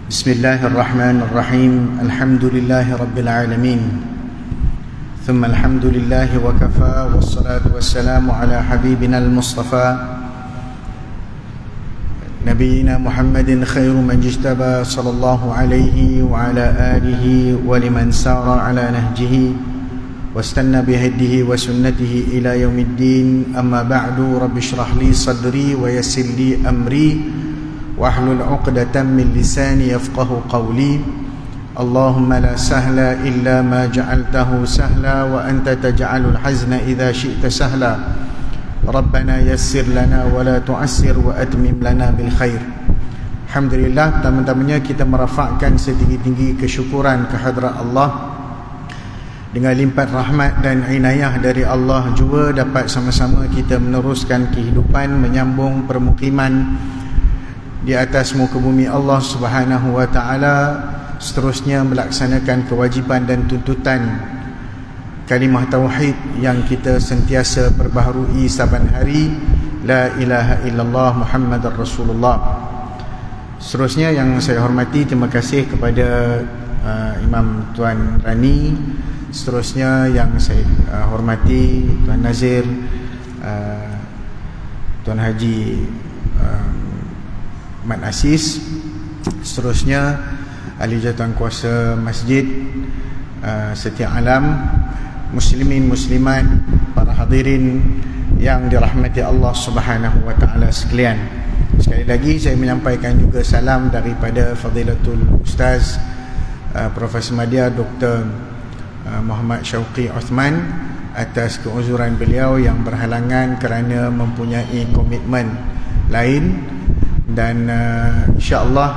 Bismillahirrahmanirrahim. Alhamdulillahi rabbil alamin. Thumma alhamdulillahi wa kafa, wassalatu wassalamu ala habibina al-mustafa Nabiyyina Muhammadin khairu man jitaba sallallahu alaihi wa ala alihi wa liman sara ala nahjihi wastanna bihadihi wa sunnatihi ila yaumiddin. Amma ba'du, rabbi shrah li sadri wa yassir li amri wahlul 'uqdatam min lisani yafqahu qawli. Allahumma la sahla illa ma ja'altahu sahla wa anta taj'alul hazna idza syi'ta sahla. Rabbana yassir lana wa la tu'assir wa atmim lana bil khair. Alhamdulillah, pertama-tamanya kita merafakkan setinggi-tinggi kesyukuran kehadrat Allah. Dengan limpahan rahmat dan inayah dari Allah juga dapat sama-sama kita meneruskan kehidupan, menyambung permukiman di atas muka bumi Allah Subhanahu wa ta'ala, seterusnya melaksanakan kewajipan dan tuntutan kalimah tauhid yang kita sentiasa perbaharui saban hari, la ilaha illallah Muhammadar Rasulullah. Seterusnya yang saya hormati, terima kasih kepada Imam Tuan Rani. Seterusnya yang saya hormati Tuan Nazir, Tuan Haji Mat Asis. Seterusnya ahli jawatan kuasa masjid, setiap alam, muslimin muslimat, para hadirin yang dirahmati Allah Subhanahu wa taala sekalian. Sekali lagi saya menyampaikan juga salam daripada Fadilatul Ustaz Profesor Madya Dr. Muhammad Syauqi Uthman atas keuzuran beliau yang berhalangan kerana mempunyai komitmen lain. Dan insya-Allah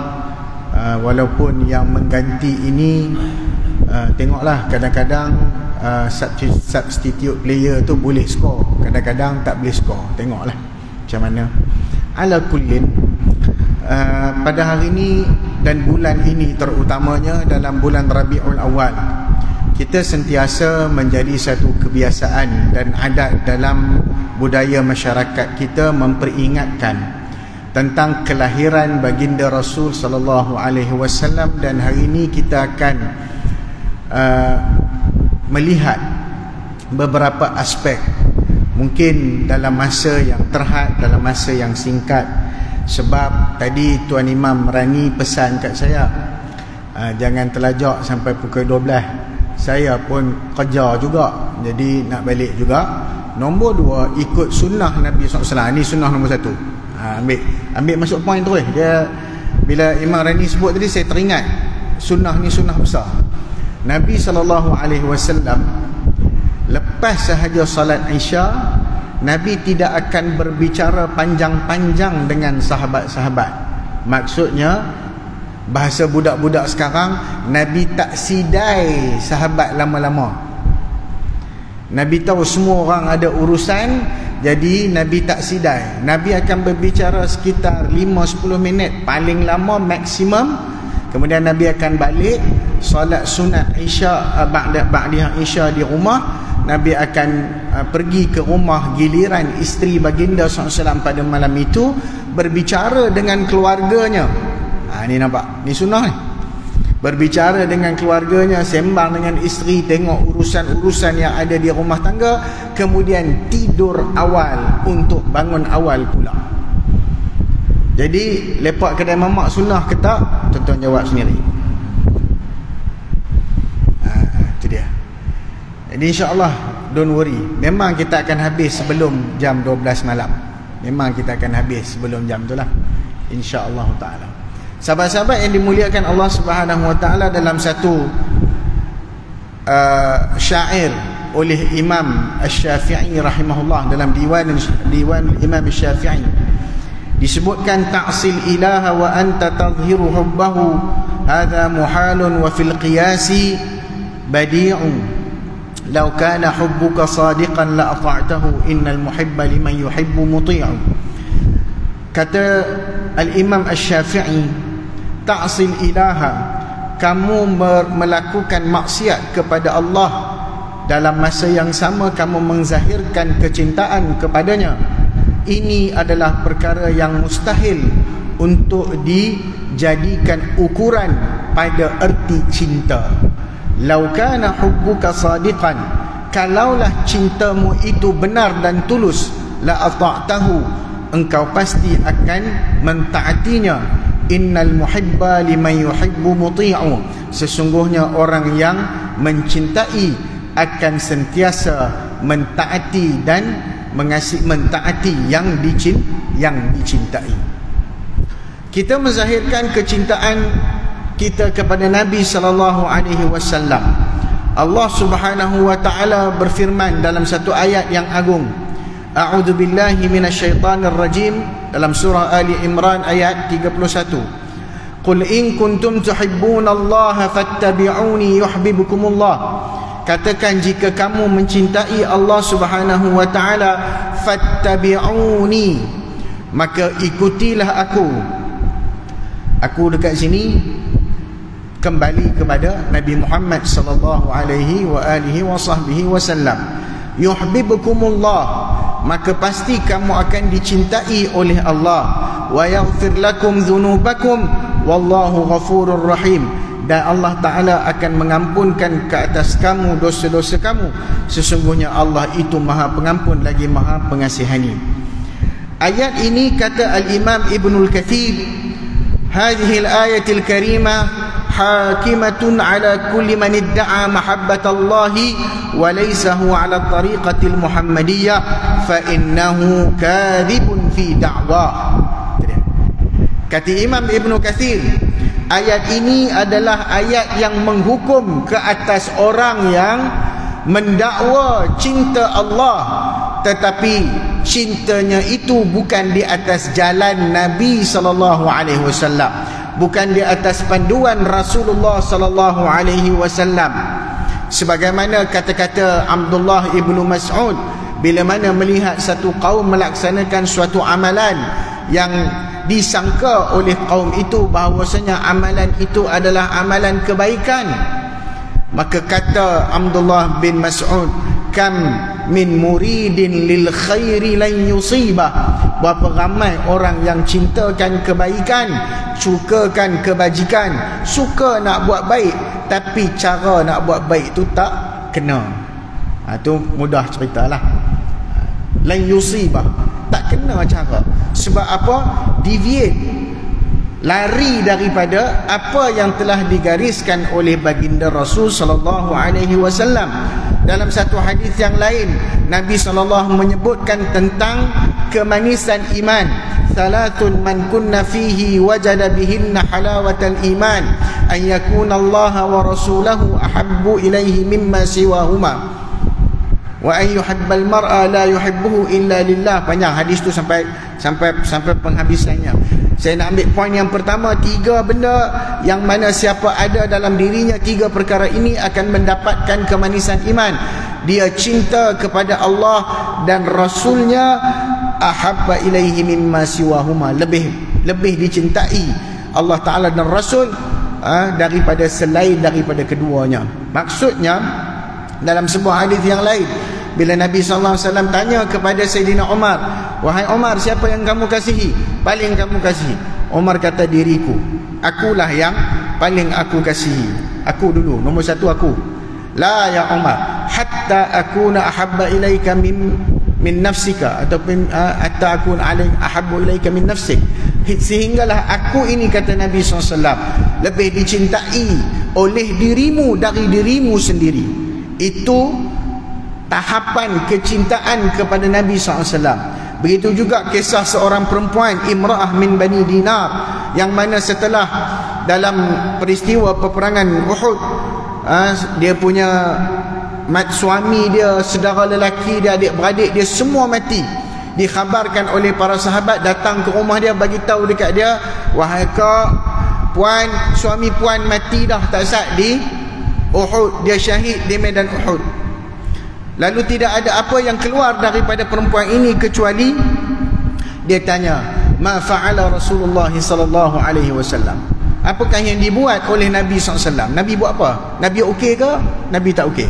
walaupun yang mengganti ini tengoklah, kadang-kadang substitute player tu boleh skor, kadang-kadang tak boleh skor, tengoklah macam mana. Ala kullin, pada hari ini dan bulan ini terutamanya dalam bulan Rabiul Awal, kita sentiasa menjadi satu kebiasaan dan adat dalam budaya masyarakat kita memperingatkan tentang kelahiran baginda Rasul sallallahu alaihi wasallam. Dan hari ini kita akan melihat beberapa aspek, mungkin dalam masa yang terhad, dalam masa yang singkat. Sebab tadi Tuan Imam Rani pesan kat saya, jangan terlajak sampai pukul 12. Saya pun kerja juga, jadi nak balik juga. Nombor 2, ikut sunnah Nabi SAW. Ini sunnah nombor 1. Ambil masuk poin tu. Dia bila Imam Rani sebut tadi, saya teringat sunnah ni sunnah besar. Nabi SAW lepas sahaja salat Isya, Nabi tidak akan berbicara panjang-panjang dengan sahabat-sahabat. Maksudnya, bahasa budak-budak sekarang, Nabi tak sidai sahabat lama-lama. Nabi tahu semua orang ada urusan, jadi Nabi tak sidai. Nabi akan berbicara sekitar 5-10 minit paling lama maksimum. Kemudian Nabi akan balik solat sunat Isya, ba'diyah Isya di rumah. Nabi akan pergi ke rumah giliran isteri baginda SAW pada malam itu, berbicara dengan keluarganya. Ni nampak, ni sunnah ni. Berbicara dengan keluarganya, sembang dengan isteri, tengok urusan-urusan yang ada di rumah tangga, kemudian tidur awal untuk bangun awal pula. Jadi lepak kedai mamak sunnah ke tak? Tuan-tuan jawab sendiri. Itu dia. Jadi insya-Allah, don't worry, memang kita akan habis sebelum jam 12 malam. Memang kita akan habis sebelum jam tu lah, insya-Allah taala. Sahabat-sahabat yang dimuliakan Allah Subhanahu wa taala, dalam satu syair oleh Imam Asy-Syafi'i rahimahullah, dalam diwan Imam Asy-Syafi'i disebutkan, ta'sil ilaha wa anta tadhhiru hubbahu hadha muhalun wa fil qiyasi badi'un law kana hubbuka sadiqan la ata'tahu innal muhibba liman yuhibbu muti'u. Kata Al-Imam Asy-Syafi'i, ta'sil ilaha, kamu melakukan maksiat kepada Allah, dalam masa yang sama kamu menzahirkan kecintaan kepadanya. Ini adalah perkara yang mustahil untuk dijadikan ukuran pada erti cinta. Lau kana hubbuka sadiqan, kalaulah cintamu itu benar dan tulus, la ata'tahu, engkau pasti akan mentaatinya. Innal muhibba liman yuhibbu muti'u, sesungguhnya orang yang mencintai akan sentiasa mentaati dan mentaati yang dicintai. Kita menzahirkan kecintaan kita kepada Nabi sallallahu alaihi wasallam. Allah Subhanahu wa taala berfirman dalam satu ayat yang agung. A'udzu billahi minasyaitonir rajim, dalam surah Ali Imran ayat 31. Qul in kuntum tuhibbunallaha fattabi'uni yuhibbukumullah. Katakan, jika kamu mencintai Allah Subhanahu wa taala, fattabi'uni, maka ikutilah aku. Aku dekat sini kembali kepada Nabi Muhammad sallallahu alaihi wa alihi wasallam. Yuhibbukumullah, maka pasti kamu akan dicintai oleh Allah. Wa yaghfir lakum dzunubakum wallahu ghafurur rahim, dan Allah Ta'ala akan mengampunkan ke atas kamu dosa-dosa kamu, sesungguhnya Allah itu maha pengampun lagi maha pengasihani. Ayat ini kata Al-Imam Ibnul Kathir, hadhihi al-ayatil karimah hakimatun ala kulli man idda'a mahabbatallahi wa laysa huwa ala tariqatil muhammadiyah fa innahu kadhibun fi da'wah. Kata Imam Ibnu Katsir, ayat ini adalah ayat yang menghukum ke atas orang yang mendakwa cinta Allah, tetapi cintanya itu bukan di atas jalan Nabi sallallahu alaihi wasallam, bukan di atas panduan Rasulullah sallallahu alaihi wasallam. Sebagaimana kata-kata Abdullah ibnu Mas'ud, bila mana melihat satu kaum melaksanakan suatu amalan yang disangka oleh kaum itu bahawasanya amalan itu adalah amalan kebaikan, maka kata Abdullah bin Mas'ud, kam min muridin lil khairi lan yusibah, berapa ramai orang yang cintakan kebaikan, sukakan kebajikan, suka nak buat baik, tapi cara nak buat baik tu tak kena. Itu mudah ceritalah. Lan yusibah, tak kena cara. Sebab apa? Deviate, lari daripada apa yang telah digariskan oleh baginda Rasul sallallahu alaihi wasallam. Dalam satu hadis yang lain, Nabi sallallahu menyebutkan tentang kemanisan iman. Salatun man kunna fihi wajada bihinna halawatal iman, an yakuna Allah wa rasulahu ahabbu ilaihi mimma siwahuma, wa an yuhibbal mar'a la yuhibbuhu illa lillah. Panjang hadis tu sampai penghabisannya. Saya nak ambil poin yang pertama, 3 benda yang mana siapa ada dalam dirinya 3 perkara ini akan mendapatkan kemanisan iman. Dia cinta kepada Allah dan Rasulnya, ahabba ilaihi mimma siwahuma, lebih dicintai Allah Ta'ala dan Rasul daripada selain daripada keduanya. Maksudnya, dalam sebuah hadis yang lain, bila Nabi SAW tanya kepada Sayyidina Umar, wahai Umar, siapa yang kamu kasihi, paling kamu kasihi? Umar kata, diriku, akulah yang paling aku kasihi, aku dulu, nombor 1 aku. La ya Umar, hatta akuna ahabba ilaika min nafsika, ataupun hatta akun ahabbu ilaika min nafsik, sehinggalah aku ini, kata Nabi SAW, lebih dicintai oleh dirimu dari dirimu sendiri. Itu tahapan kecintaan kepada Nabi SAW. Begitu juga kisah seorang perempuan, Imra'ah min Bani Dinar, yang mana setelah dalam peristiwa peperangan Uhud, dia punya suami dia, saudara lelaki dia, adik-beradik dia semua mati. Dikhabarkan oleh para sahabat, datang ke rumah dia, bagi tahu dekat dia, wahai kak, puan, suami puan mati dah, tak sat di Uhud, dia syahid di medan Uhud. Lalu tidak ada apa yang keluar daripada perempuan ini kecuali dia tanya, ma fa'ala Rasulullah sallallahu alaihi wasallam, apakah yang dibuat oleh Nabi SAW? Nabi buat apa? Nabi okey ke? Nabi tak okey?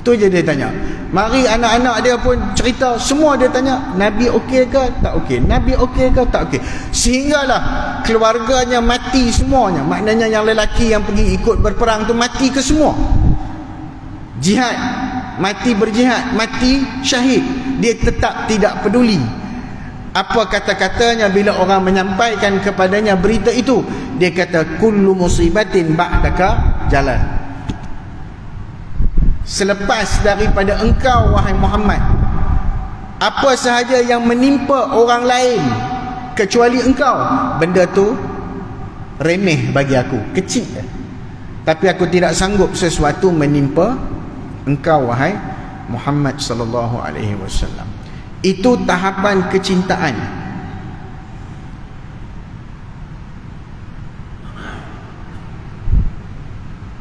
Tu je dia tanya. Mari anak-anak dia pun cerita, semua dia tanya, Nabi okey ke tak okey? Nabi okey ke tak okey? Sehinggalah keluarganya mati semuanya. Maknanya yang lelaki yang pergi ikut berperang tu mati ke semua. Jihad, mati berjihad, mati syahid, dia tetap tidak peduli apa kata-katanya bila orang menyampaikan kepadanya berita itu. Dia kata kullu musibatin ba'daka jalan. Selepas daripada engkau wahai Muhammad, apa sahaja yang menimpa orang lain kecuali engkau, benda tu remeh bagi aku, kecil. Tapi aku tidak sanggup sesuatu menimpa engkau wahai Muhammad sallallahu alaihi wasallam. Itu tahapan kecintaan.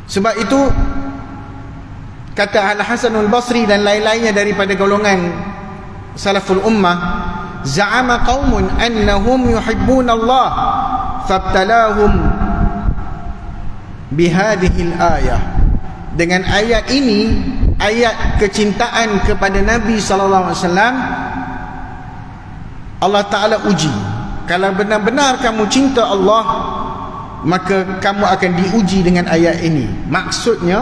Sebab itu kata Al-Hasan Al-Basri dan lain-lainnya daripada golongan salaful ummah, za'ama qaumun annahum yuhibbuna Allah fabtalahum bihadhihi al-ayah. Dengan ayat ini, ayat kecintaan kepada Nabi sallallahu alaihi wasallam, Allah Taala uji. Kalau benar-benar kamu cinta Allah, maka kamu akan diuji dengan ayat ini. Maksudnya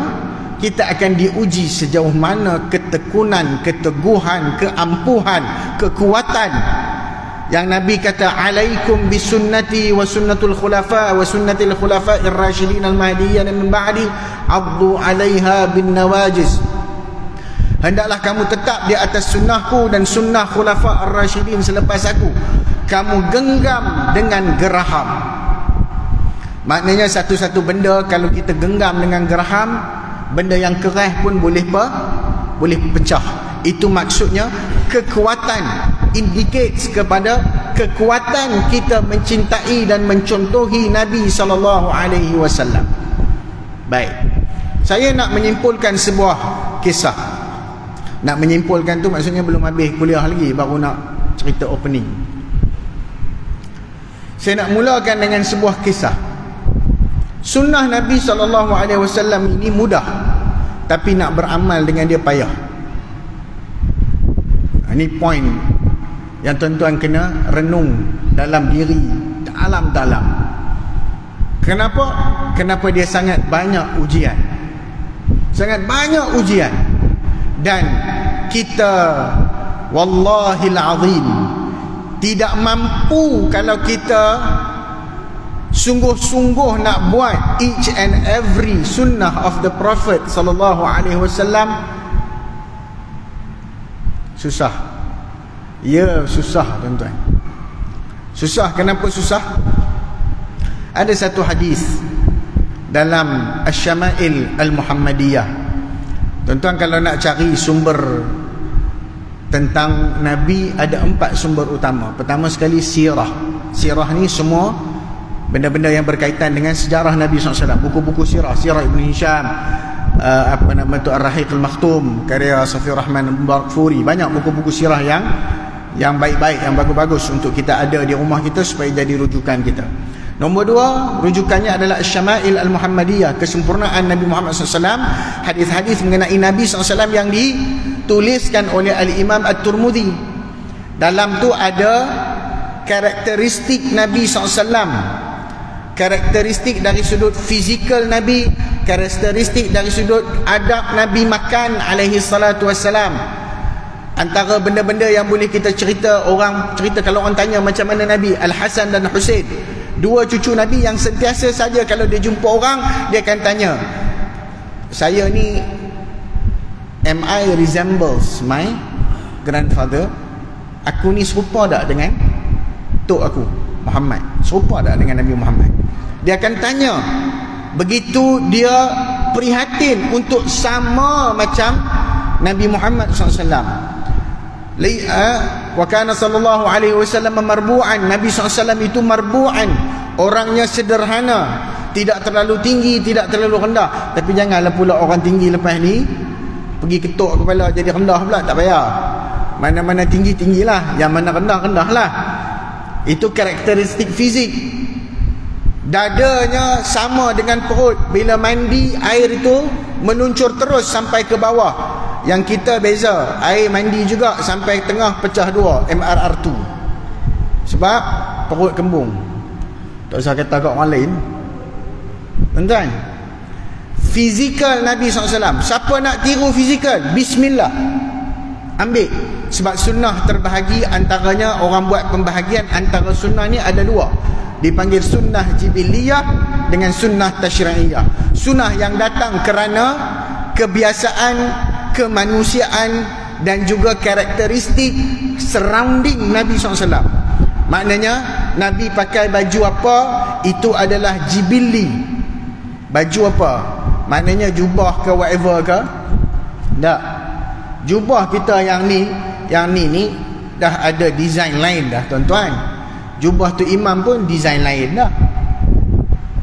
kita akan diuji sejauh mana ketekunan, keteguhan, keampuhan, kekuatan. Yang Nabi kata, alaikum bisunnati wa sunnatul khulafa wa sunnatil khulafa'ir rasyidin al-mahdiyyin min ba'di addu 'alaiha bin nawajiz. Hendaklah kamu tetap di atas sunnahku dan sunnah khulafa' ar-rasyidin selepas aku. Kamu genggam dengan geraham. Maknanya satu-satu benda kalau kita genggam dengan geraham, benda yang keras pun boleh pecah. Itu maksudnya kekuatan, indicates kepada kekuatan kita mencintai dan mencontohi Nabi sallallahu alaihi wasallam. Baik. Saya nak menyimpulkan sebuah kisah. Nak menyimpulkan tu maksudnya belum habis kuliah lagi, baru nak cerita opening. Saya nak mulakan dengan sebuah kisah. Sunnah Nabi SAW ini mudah, tapi nak beramal dengan dia payah. Ini poin yang tuan-tuan kena renung dalam diri, dalam-dalam. Kenapa? Kenapa dia sangat banyak ujian? Sangat banyak ujian. Dan kita wallahil azim tidak mampu kalau kita sungguh-sungguh nak buat each and every sunnah of the Prophet sallallahu alaihi wasallam. Susah. Ya, susah tuan-tuan. Susah. Kenapa susah? Ada satu hadis dalam Asy-Syama'il Al-Muhammadiyah. Tuan-tuan kalau nak cari sumber tentang Nabi, ada 4 sumber utama. Pertama sekali sirah. Sirah ni semua benda-benda yang berkaitan dengan sejarah Nabi SAW. Buku-buku sirah, Sirah Ibn Hisham, Ar-Rahiq Al-Makhtum, karya Safiur Rahman Al-Barakfuri. Banyak buku-buku sirah yang baik-baik, yang bagus-bagus untuk kita ada di rumah kita supaya jadi rujukan kita. Nombor 2, rujukannya adalah Asy-Syama'il Al-Muhammadiyah, kesempurnaan Nabi Muhammad SAW. Hadis-hadis mengenai Nabi SAW yang dituliskan oleh Al-Imam At-Tirmidzi. Dalam tu ada karakteristik Nabi SAW, karakteristik dari sudut fizikal Nabi, karakteristik dari sudut adab Nabi makan alaihi salatu wassalam. Antara benda-benda yang boleh kita cerita, orang cerita kalau orang tanya macam mana Nabi, Al-Hasan dan Husain, 2 cucu Nabi yang sentiasa saja kalau dia jumpa orang, dia akan tanya, saya ni, am I resembles my grandfather? Aku ni serupa tak dengan tok aku Muhammad? Serupa tak dengan Nabi Muhammad? Dia akan tanya. Begitu dia prihatin untuk sama macam Nabi Muhammad SAW. Wa kana sallallahu alaihi wasallam marbu'an. Nabi SAW itu marbu'an, orangnya sederhana, tidak terlalu tinggi, tidak terlalu rendah. Tapi janganlah pula orang tinggi lepas ni pergi ketuk kepala jadi rendah pula, tak payah. Mana-mana tinggi-tinggilah, yang mana rendah-rendahlah. Itu karakteristik fizik. Dadanya sama dengan perut. Bila mandi, air itu meluncur terus sampai ke bawah. Yang kita beza, air mandi juga sampai tengah pecah 2, MRR2. Sebab perut kembung. Tak usah kata kat orang lain. Tuan-tuan, fizikal Nabi SAW, siapa nak tiru fizikal, bismillah, ambil. Sebab sunnah terbahagi, antaranya orang buat pembahagian antara sunnah ni ada dua, dipanggil sunnah jibiliyah dengan sunnah tasyri'iyah. Sunnah yang datang kerana kebiasaan, kemanusiaan dan juga karakteristik surrounding Nabi SAW. Maknanya Nabi pakai baju apa, itu adalah jibili. Baju apa? Maknanya jubah ke whatever ke? Tak. Jubah kita yang ni dah ada design lain dah, tuan-tuan. Jubah tu imam pun design lain dah.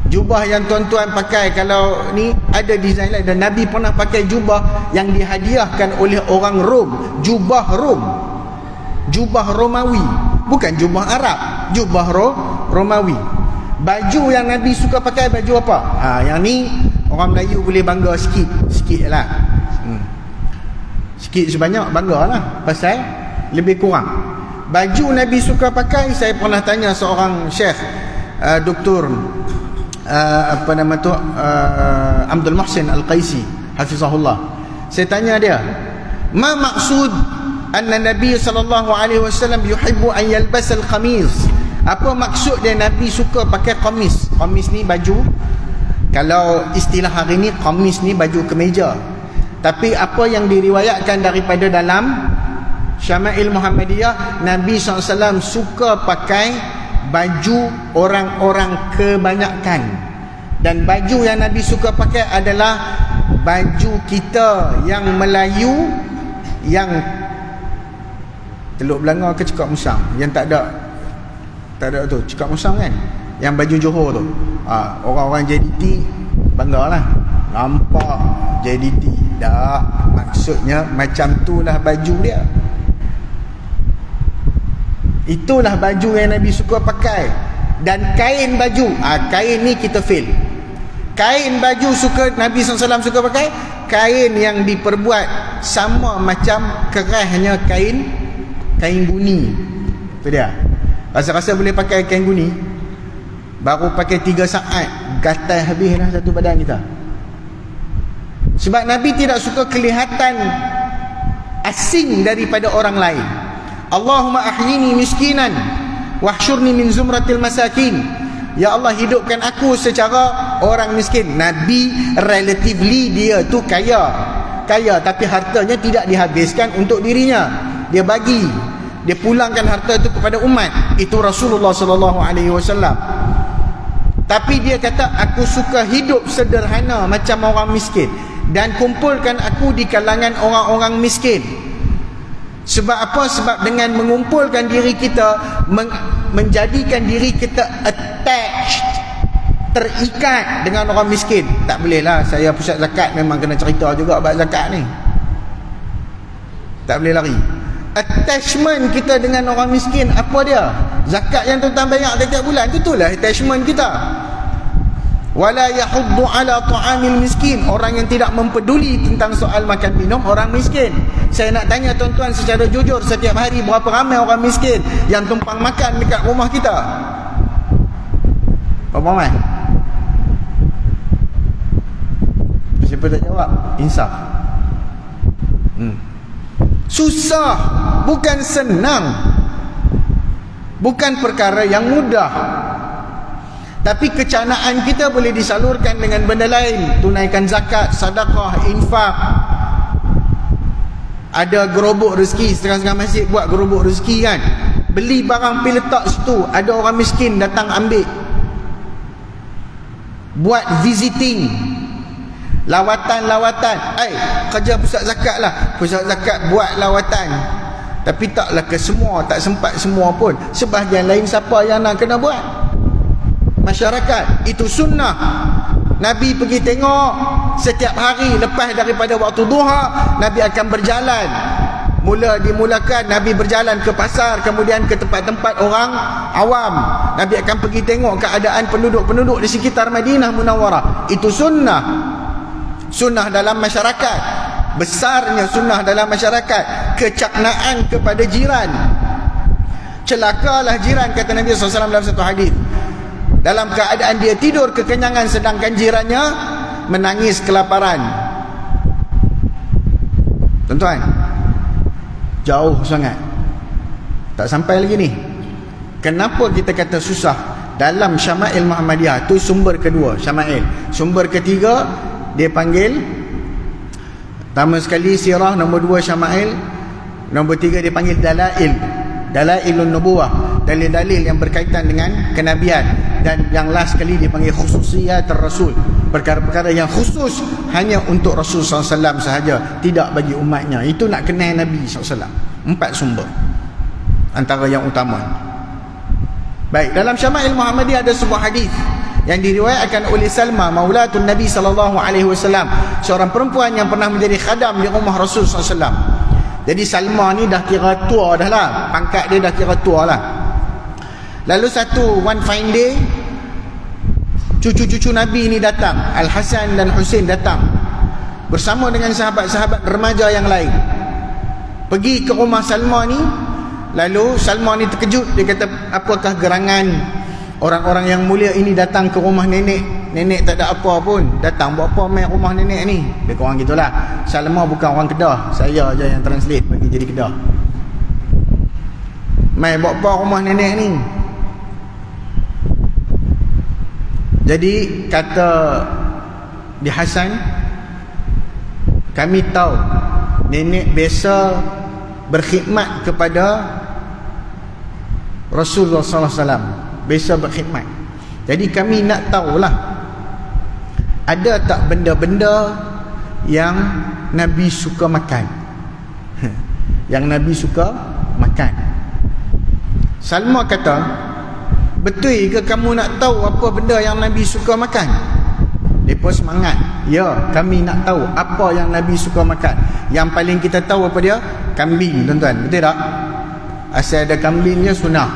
Jubah yang tuan-tuan pakai kalau ni ada design lain. Dan Nabi pernah pakai jubah yang dihadiahkan oleh orang Rom, jubah Rom, jubah Romawi, bukan jubah Arab, jubah Romawi. Baju yang Nabi suka pakai baju apa? Yang ni orang Melayu boleh bangga sikit lah. Sikit sebanyak bangga lah, pasal lebih kurang. Baju Nabi suka pakai, saya pernah tanya seorang syekh, Doktor Abdul Muhsin Al-Qaisi hafizahullah. Saya tanya dia, ma maksud anna Nabi sallallahu alaihi wasallam yuhibbu an yalbas al-qamis? Apa maksud dia Nabi suka pakai qamis? Qamis ni baju, kalau istilah hari ni qamis ni baju kemeja. Tapi apa yang diriwayatkan daripada dalam Syama'il Muhammadiyah, Nabi SAW suka pakai baju orang-orang kebanyakan. Dan baju yang Nabi suka pakai adalah baju kita yang Melayu, yang Teluk Belanga ke Cekak Musang, yang tak ada tu, Cekak Musang kan, yang baju Johor tu. Orang-orang JDT banggalah, nampak JDT. Tak, maksudnya macam itulah baju dia. Itulah baju yang Nabi suka pakai. Dan kain baju, kain ni kita fail. Kain baju suka Nabi SAW suka pakai kain yang diperbuat sama macam kerahnya kain guni. Itu dia. Rasa-rasa boleh pakai kain guni, baru pakai 3 saat gatal habis dah satu badan kita. Sebab Nabi tidak suka kelihatan asing daripada orang lain. Allahumma ahyini miskinan wahsyurni min zumratil masakin. Ya Allah, hidupkan aku secara orang miskin. Nabi relatively dia tu kaya, tapi hartanya tidak dihabiskan untuk dirinya. Dia bagi, dia pulangkan harta itu kepada umat. Itu Rasulullah SAW. Tapi dia kata, aku suka hidup sederhana macam orang miskin, dan kumpulkan aku di kalangan orang-orang miskin. Sebab apa? Sebab dengan mengumpulkan diri kita, menjadikan diri kita attached, terikat dengan orang miskin. Tak bolehlah saya pusat zakat memang kena cerita juga bab zakat ni. Tak boleh lari. Attachment kita dengan orang miskin, apa dia? Zakat yang tuan-tuan bayar setiap bulan, itulah attachment kita. Wala yahuddu ala ta'amil miskin, orang yang tidak mempeduli tentang soal makan minum orang miskin. Saya nak tanya tuan-tuan secara jujur, setiap hari berapa ramai orang miskin yang tumpang makan dekat rumah kita? Berapa ramai? Siapa tak jawab? Insaf. Susah, bukan senang, bukan perkara yang mudah. Tapi kecanaan kita boleh disalurkan dengan benda lain. Tunaikan zakat, sedekah, infak. Ada gerobok rezeki, setengah-setengah masjid buat gerobok rezeki kan. Beli barang pergi letak situ, ada orang miskin datang ambil. Buat visiting, lawatan-lawatan. Kerja pusat zakat lah, pusat zakat buat lawatan. Tapi taklah ke semua, tak sempat semua pun. Sebahagian lain siapa yang nak kena buat? Masyarakat. Itu sunnah. Nabi pergi tengok setiap hari lepas daripada waktu duha, Nabi akan berjalan. Dimulakan Nabi berjalan ke pasar, kemudian ke tempat-tempat orang awam. Nabi akan pergi tengok keadaan penduduk-penduduk di sekitar Madinah Munawwarah. Itu sunnah. Sunnah dalam masyarakat. Besarnya sunnah dalam masyarakat. Kecaknaan kepada jiran. Celakalah jiran, kata Nabi SAW dalam satu hadis. dalam keadaan dia tidur kekenyangan sedangkan jirannya menangis kelaparan. Tuan-tuan, jauh sangat, tak sampai lagi ni. Kenapa kita kata susah? Dalam Syama'il Muhammadiyah tu sumber kedua, Syama'il. Sumber ketiga dia panggil, pertama sekali sirah, nombor dua Syama'il, nombor tiga dia panggil Dalail, Dalailun Nubuwah, dalil-dalil yang berkaitan dengan kenabian. Dan yang last sekali dia panggil khususiyat Rasul, perkara-perkara yang khusus hanya untuk Rasul SAW sahaja, tidak bagi umatnya. Itu nak kenal Nabi SAW. 4 sumber antara yang utama. Baik, dalam Syama'il Muhammadiyah ada sebuah hadis yang diriwayatkan oleh Salma maulatun Nabi SAW, seorang perempuan yang pernah menjadi khadam di rumah Rasul SAW. Jadi Salma ni dah kira tua dah lah, pangkat dia dah kira tua lah. Lalu one fine day, cucu-cucu Nabi ni datang, Al-Hasan dan Husain datang bersama dengan sahabat-sahabat remaja yang lain, pergi ke rumah Salma ni. Lalu Salma ni terkejut, dia kata, apakah gerangan orang-orang yang mulia ini datang ke rumah nenek? Nenek tak ada apa pun, datang buat apa main rumah nenek ni? Dia korang gitulah. Salma bukan orang Kedah, saya je yang translate bagi jadi Kedah. Main buat apa rumah nenek ni? Jadi kata di Hasan, kami tahu nenek biasa berkhidmat kepada Rasulullah SAW, biasa berkhidmat. Jadi kami nak tahulah, ada tak benda-benda yang Nabi suka makan? Yang Nabi suka makan. Salma kata, betul ke kamu nak tahu apa benda yang Nabi suka makan? Mereka semangat, ya kami nak tahu apa yang Nabi suka makan. Yang paling kita tahu apa dia? Kambing, tuan-tuan, betul tak? Asal ada kambing je sunnah,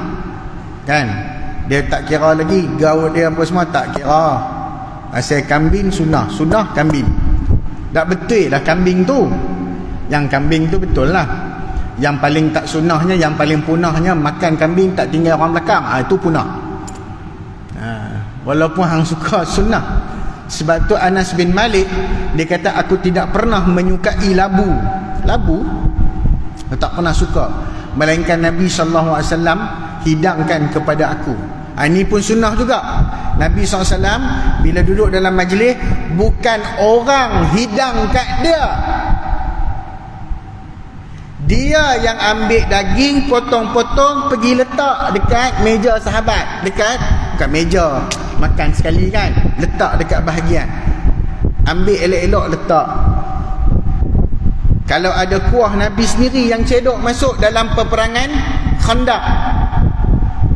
kan? Dia tak kira lagi gaul dia apa semua, tak kira. Asal kambing sunnah, sunnah kambing. Tak betul lah kambing tu. Yang kambing tu betul lah. Yang paling tak sunnahnya, yang paling punahnya, makan kambing tak tinggal orang belakang, itu punah. Walaupun hang suka sunnah. Sebab tu Anas bin Malik, dia kata, aku tidak pernah menyukai labu. Labu tak pernah suka, melainkan Nabi SAW hidangkan kepada aku. Ini pun sunnah juga. Nabi SAW bila duduk dalam majlis, bukan orang hidang kat dia, dia yang ambil daging, potong-potong, pergi letak dekat meja sahabat, dekat meja makan sekali kan, letak dekat bahagian, ambil elok-elok letak. Kalau ada kuah Nabi sendiri yang cedok masuk dalam peperangan Khandaq,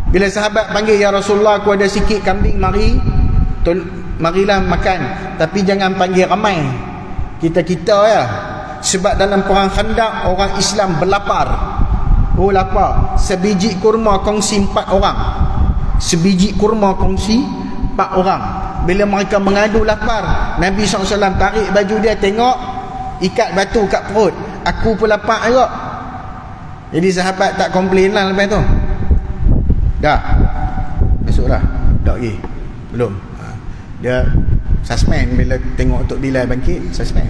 bila sahabat panggil, ya Rasulullah, aku ada sikit kambing, marilah makan, tapi jangan panggil ramai, kita-kita ya. Sebab dalam perang Khandaq orang Islam berlapar. Oh lapar. Sebiji kurma kongsi 4 orang. Sebiji kurma kongsi 4 orang. Bila mereka mengadu lapar, Nabi SAW tarik baju dia, tengok, ikat batu kat perut. Aku pun lapar juga. Jadi sahabat tak komplain lah lepas tu. Dah masuk dah. Tak lagi? Belum. Dia suspend bila tengok Tok Bilal bangkit, suspend.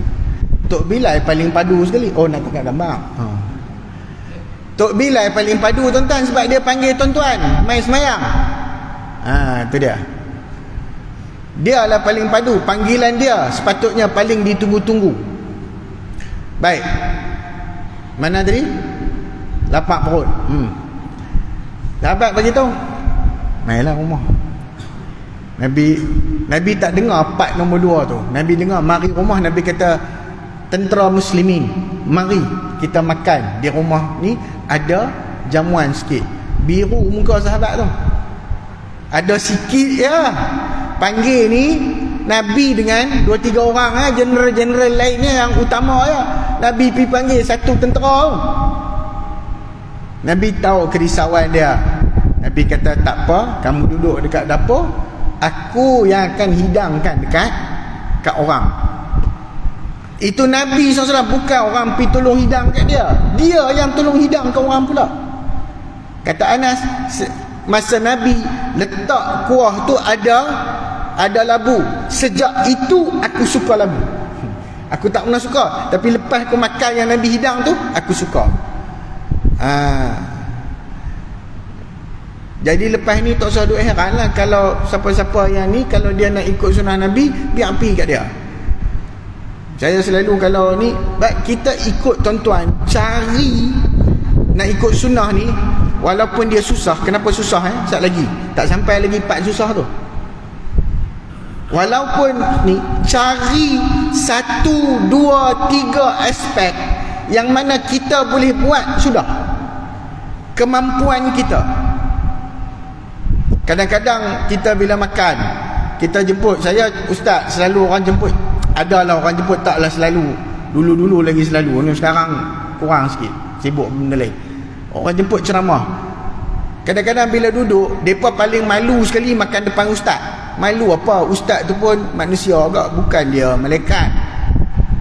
Tok Bilal paling padu sekali. Oh, nak tengok gambar. Tok Bilal paling padu, tuan-tuan, sebab dia panggil tuan-tuan mai semayang. Tu dia. Dia lah paling padu. Panggilan dia sepatutnya paling ditunggu-tunggu. Baik. Mana tadi? Lapak perut. Sahabat beritahu, mailah rumah. Nabi tak dengar part nombor 2 tu. Nabi dengar mari rumah. Nabi kata, tentera muslimin, mari kita makan. Di rumah ni ada jamuan sikit. Biru muka sahabat tu, ada sikit ya. Panggil ni Nabi dengan 2-3 orang general-general lainnya yang utama ya. Nabi pergi panggil satu tentera tu. Nabi tahu kerisauan dia. Nabi kata, tak apa, kamu duduk dekat dapur, aku yang akan hidangkan dekat orang. Itu Nabi SAW, bukan orang pergi tolong hidang kat dia. Dia yang tolong hidang ke orang pula. Kata Anas, masa Nabi letak kuah tu ada labu. Sejak itu aku suka labu. Aku tak pernah suka, tapi lepas aku makan yang Nabi hidang tu, aku suka. Jadi lepas ni tak usah duk heran lah kalau siapa-siapa yang ni, kalau dia nak ikut sunnah Nabi, biar pergi kat dia. Saya selalu kalau ni, kita ikut tuan-tuan, cari nak ikut sunnah ni, walaupun dia susah. Kenapa susah? Sekejap lagi, tak sampai lagi part susah tu. Walaupun ni, cari 1, 2, 3 aspek yang mana kita boleh buat, sudah kemampuan kita. Kadang-kadang kita bila makan, kita jemput, saya ustaz selalu orang jemput. Adalah orang jemput, taklah selalu. Dulu-dulu lagi selalu. Sekarang kurang sikit, sibuk benda lain. Orang jemput ceramah, kadang-kadang bila duduk, mereka paling malu sekali makan depan ustaz. Malu apa? Ustaz tu pun manusia agak, bukan dia malaikat.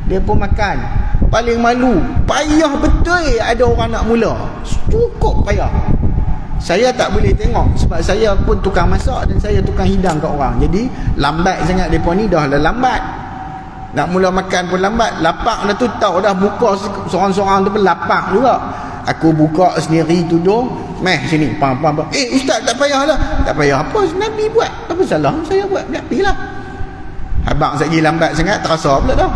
Dia pun makan, paling malu. Payah betul ada orang nak mula, cukup payah. Saya tak boleh tengok sebab saya pun tukang masak dan saya tukang hidang kat orang. Jadi lambat sangat mereka ni, dah lah lambat. Nak mula makan pun lambat. Lapak dah tu tahu dah, buka seorang-seorang tu pun lapak juga. Aku buka sendiri tudung, meh sini, pam. Ustaz tak payahlah. Tak payah apa, Nabi buat. Apa salah saya buat? Biarlah. Habang sekali lambat sangat, terasa pula dah.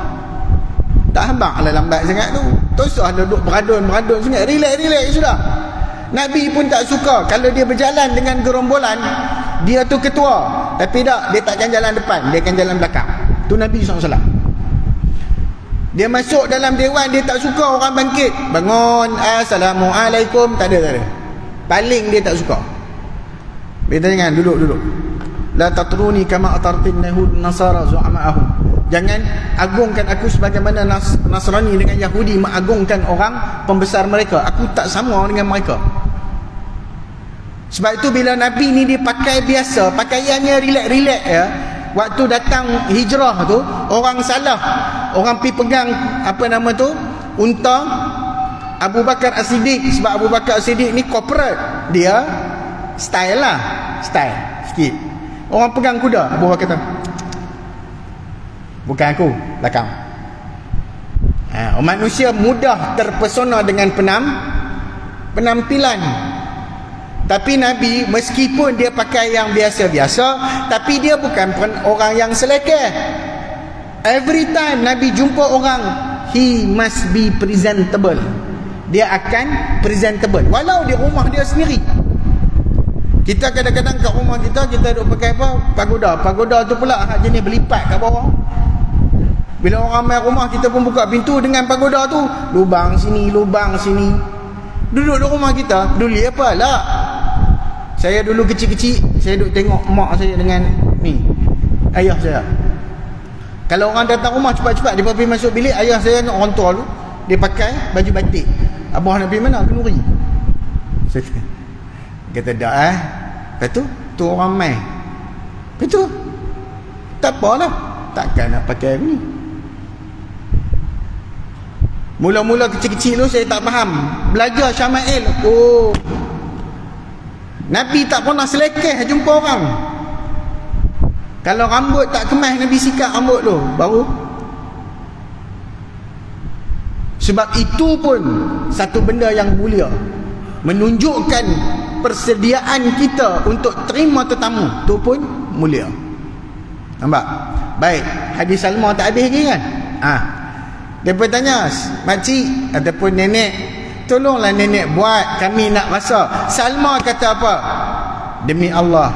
Tak habang lah lambat sangat tu. Tak usah duduk beradun sangat. Relax sudah. Nabi pun tak suka kalau dia berjalan dengan gerombolan, dia tu ketua, tapi tak, dia takkan jalan depan, dia akan jalan belakang. Tu Nabi SAW. Dia masuk dalam dewan, dia tak suka orang bangkit, bangun, Assalamualaikum, tak ada. Paling dia tak suka. Dia jangan duduk. La tatruni kama atartin yahud nasara zu'ama'ahum. Jangan agungkan aku sebagaimana Nasrani dengan Yahudi mengagungkan orang pembesar mereka. Aku tak sama dengan mereka. Sebab itu bila Nabi ni dia pakai biasa, pakaiannya relax ya. Waktu datang hijrah tu, orang salah, orang pergi pegang apa nama tu, unta Abu Bakar As-Siddiq. Sebab Abu Bakar As-Siddiq ni corporate, dia style sikit. Orang pegang kuda, Abu Bakar kata, bukan aku, belakang. Manusia mudah terpesona dengan penampilan. Tapi Nabi meskipun dia pakai yang biasa-biasa, tapi dia bukan orang yang selekeh. Every time Nabi jumpa orang, he must be presentable. Dia akan presentable walau di rumah dia sendiri. Kita kadang-kadang kat rumah kita duk pakai apa? Pagoda tu pula hak jenis berlipat kat bawah. Bila orang main rumah, kita pun buka pintu dengan pagoda tu, lubang sini. Duduk di rumah kita, peduli apa lah. Saya dulu kecil-kecil, saya duduk tengok mak saya dengan ni, ayah saya. Kalau orang datang rumah cepat-cepat, dia pergi masuk bilik, ayah saya nak orang tua tu, dia pakai baju batik. Abah nak pergi mana? Kenuri. Saya kata dah lepas tu orang main. Lepas tu tak apalah, takkan nak pakai ni. Mula-mula kecil-kecil tu saya tak faham. Belajar Syama'il, Nabi tak pernah selekeh jumpa orang. Kalau rambut tak kemas, Nabi sikat rambut tu baru. Sebab itu pun satu benda yang mulia, menunjukkan persediaan kita untuk terima tetamu. Tu pun mulia. Nampak? Baik, hadis Salma tak habis lagi kan? Dia pun tanya, makcik ataupun nenek, tolonglah nenek buat, kami nak rasa. Salma kata apa? Demi Allah,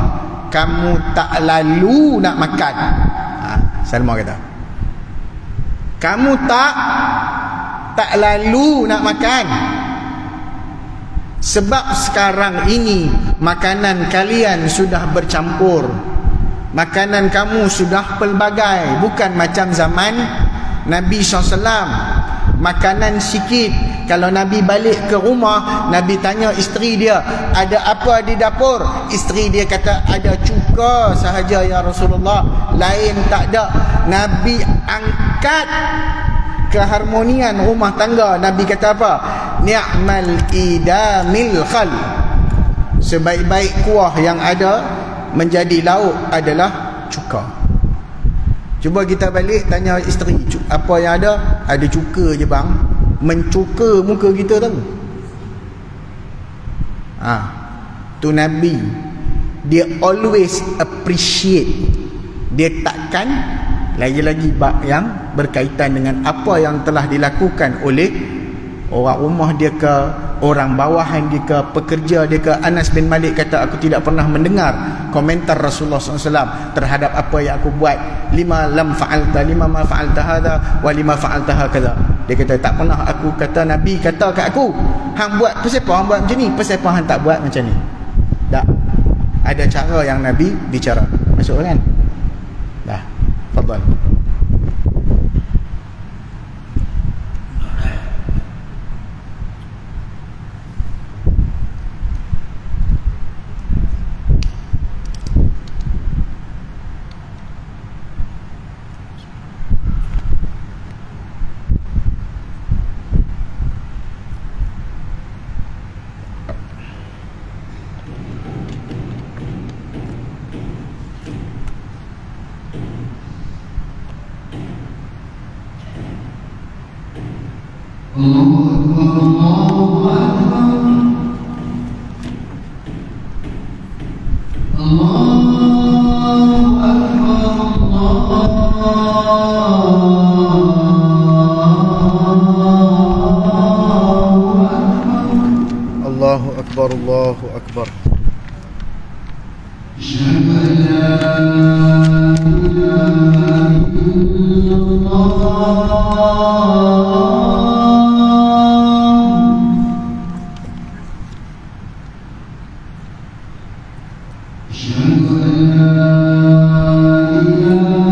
kamu tak lalu nak makan. Salma kata, kamu tak lalu nak makan. Sebab sekarang ini makanan kalian sudah bercampur. Makanan kamu sudah pelbagai, bukan macam zaman Nabi SAW. Makanan sikit. Kalau Nabi balik ke rumah, Nabi tanya isteri dia, ada apa di dapur? Isteri dia kata, ada cuka sahaja ya Rasulullah, lain tak ada. Nabi angkat keharmonian rumah tangga. Nabi kata apa? Ni'mal idamil khal. sebaik-baik kuah yang ada menjadi lauk adalah cuka. Cuba kita balik tanya isteri, apa yang ada? Ada cuka je bang. Mencuka muka kita tahu. Tu Nabi, dia always appreciate. Dia takkan lagi-lagi bab yang berkaitan dengan apa yang telah dilakukan oleh orang rumah dia ke, orang bawahan dia ke, pekerja dia ke. Anas bin Malik kata, aku tidak pernah mendengar komentar Rasulullah SAW terhadap apa yang aku buat. Lima lam fa'alta, lima ma fa'alta hadha, wa lima fa'alta hakadha. Dia kata, tak pernah aku kata Nabi kata kat aku, hang buat pasal apa hang buat macam ni, pasal apa hang tak buat macam ni. Tak. Ada cara yang Nabi bicara. Masuk kan? Dah. Fadal. Allahu Akbar, Allahu Akbar. Asyhadu an la ilaha illallah. Asyhadu an la ilaha illallah.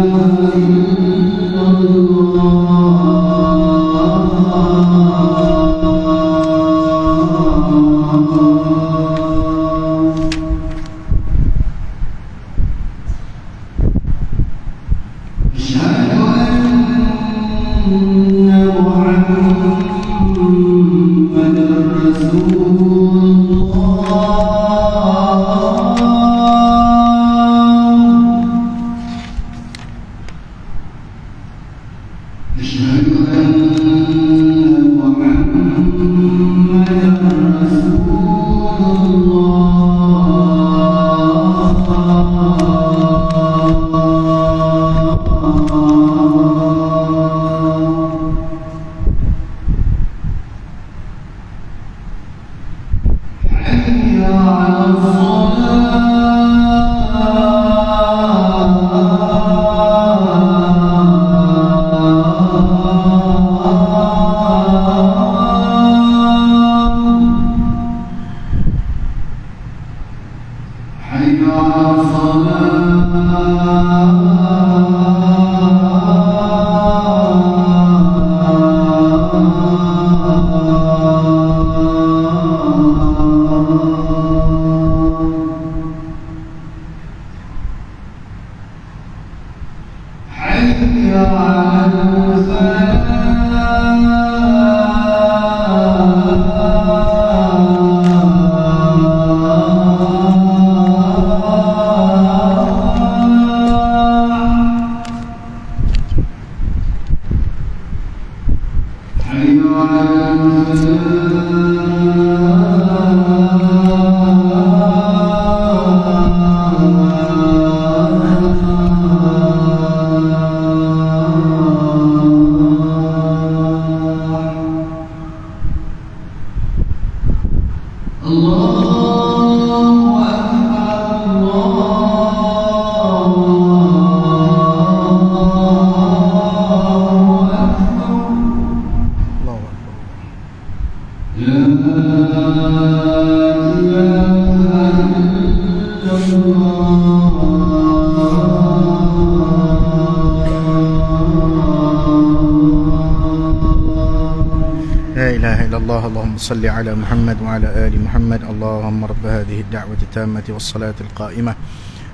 اللهم صل على محمد وعلى آل محمد اللهم رب هذه الدعوة التامة والصلاة القائمة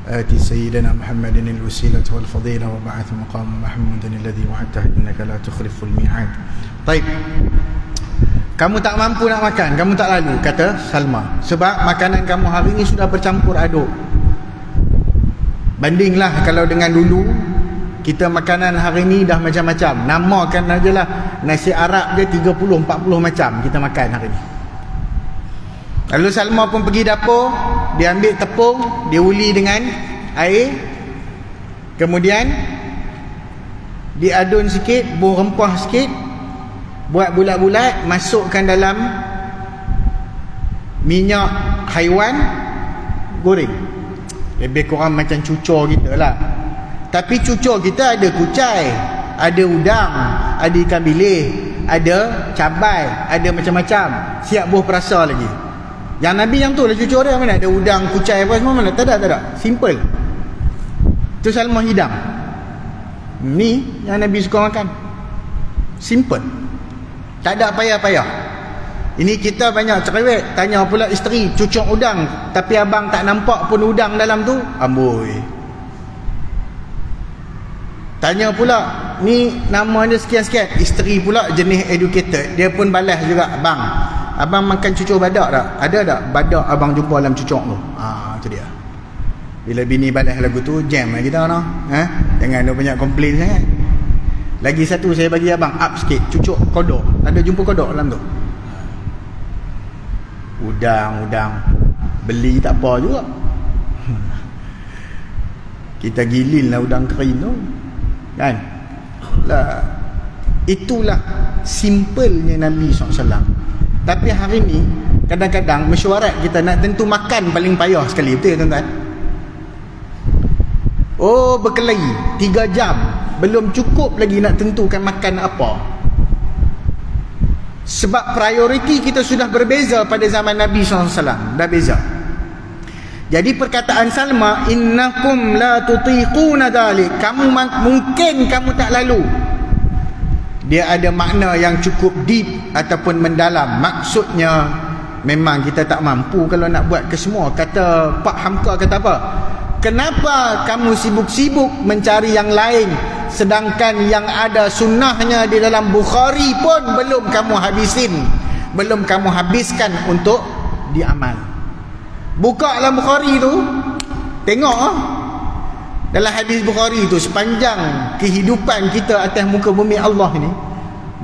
آتي سيدنا محمد الوسيلة والفضيلة وبعث مقام محمود الذي وعدته إنك لا تخلف الميعاد. طيب, Kamu tak mampu nak makan, kamu tak lalu, kata Salma, sebab makanan kamu hari ini sudah bercampur aduk. Bandinglah kalau dengan dulu, kita makanan hari ni dah macam-macam. Namakan aja lah, nasi Arab je 30-40 macam kita makan hari ni. Lalu Salma pun pergi dapur, dia ambil tepung, dia uli dengan air, kemudian diadun sikit, buah rempah sikit, buat bulat-bulat, masukkan dalam minyak haiwan, goreng. Lebih kurang macam cucur kita lah. Tapi cucur kita ada kucai, ada udang, ada ikan bilis, ada cabai, ada macam-macam, siap buah perasa lagi. Yang Nabi yang tu lah cucur dia, mana ada udang, kucai apa semua, mana? Tak ada. Simple. Tu Salma hidang. Ni yang Nabi suka makan. Simple. Tak ada payah-payah. Ini kita banyak cerewet, tanya pula isteri, cucuk udang, tapi abang tak nampak pun udang dalam tu. Amboi. Tanya pula, ni nama dia sekian-sekian. Isteri pula jenis educated, dia pun balas juga, abang makan cucuk badak tak? Ada tak badak abang jumpa dalam cucuk tu? Tu dia. Bila bini balas lagu tu, jam lah kita no. Jangan ada banyak komplain sangat. Lagi satu saya bagi abang up sikit, cucuk kodok. Ada jumpa kodok dalam tu? Udang beli tak apa juga. Kita gilin lah udang kering tu, kan? Lah, itulah simpelnya Nabi SAW. Tapi hari ni kadang-kadang mesyuarat kita nak tentu makan paling payah sekali, betul tuan-tuan? Oh, berkelahi 3 jam belum cukup lagi nak tentukan makan apa. Sebab prioriti kita sudah berbeza pada zaman Nabi SAW. Dah beza. Jadi perkataan Salma, innakum la tutiquna dhalik, kamu mungkin kamu tak lalu, dia ada makna yang cukup deep ataupun mendalam. Maksudnya memang kita tak mampu kalau nak buat ke semua. Kata Pak Hamka, kata apa? Kenapa kamu sibuk-sibuk mencari yang lain, sedangkan yang ada sunnahnya di dalam Bukhari pun belum kamu habiskan untuk diamal. Buka dalam Bukhari tu, tengok dalam hadis Bukhari tu, sepanjang kehidupan kita atas muka bumi Allah ni,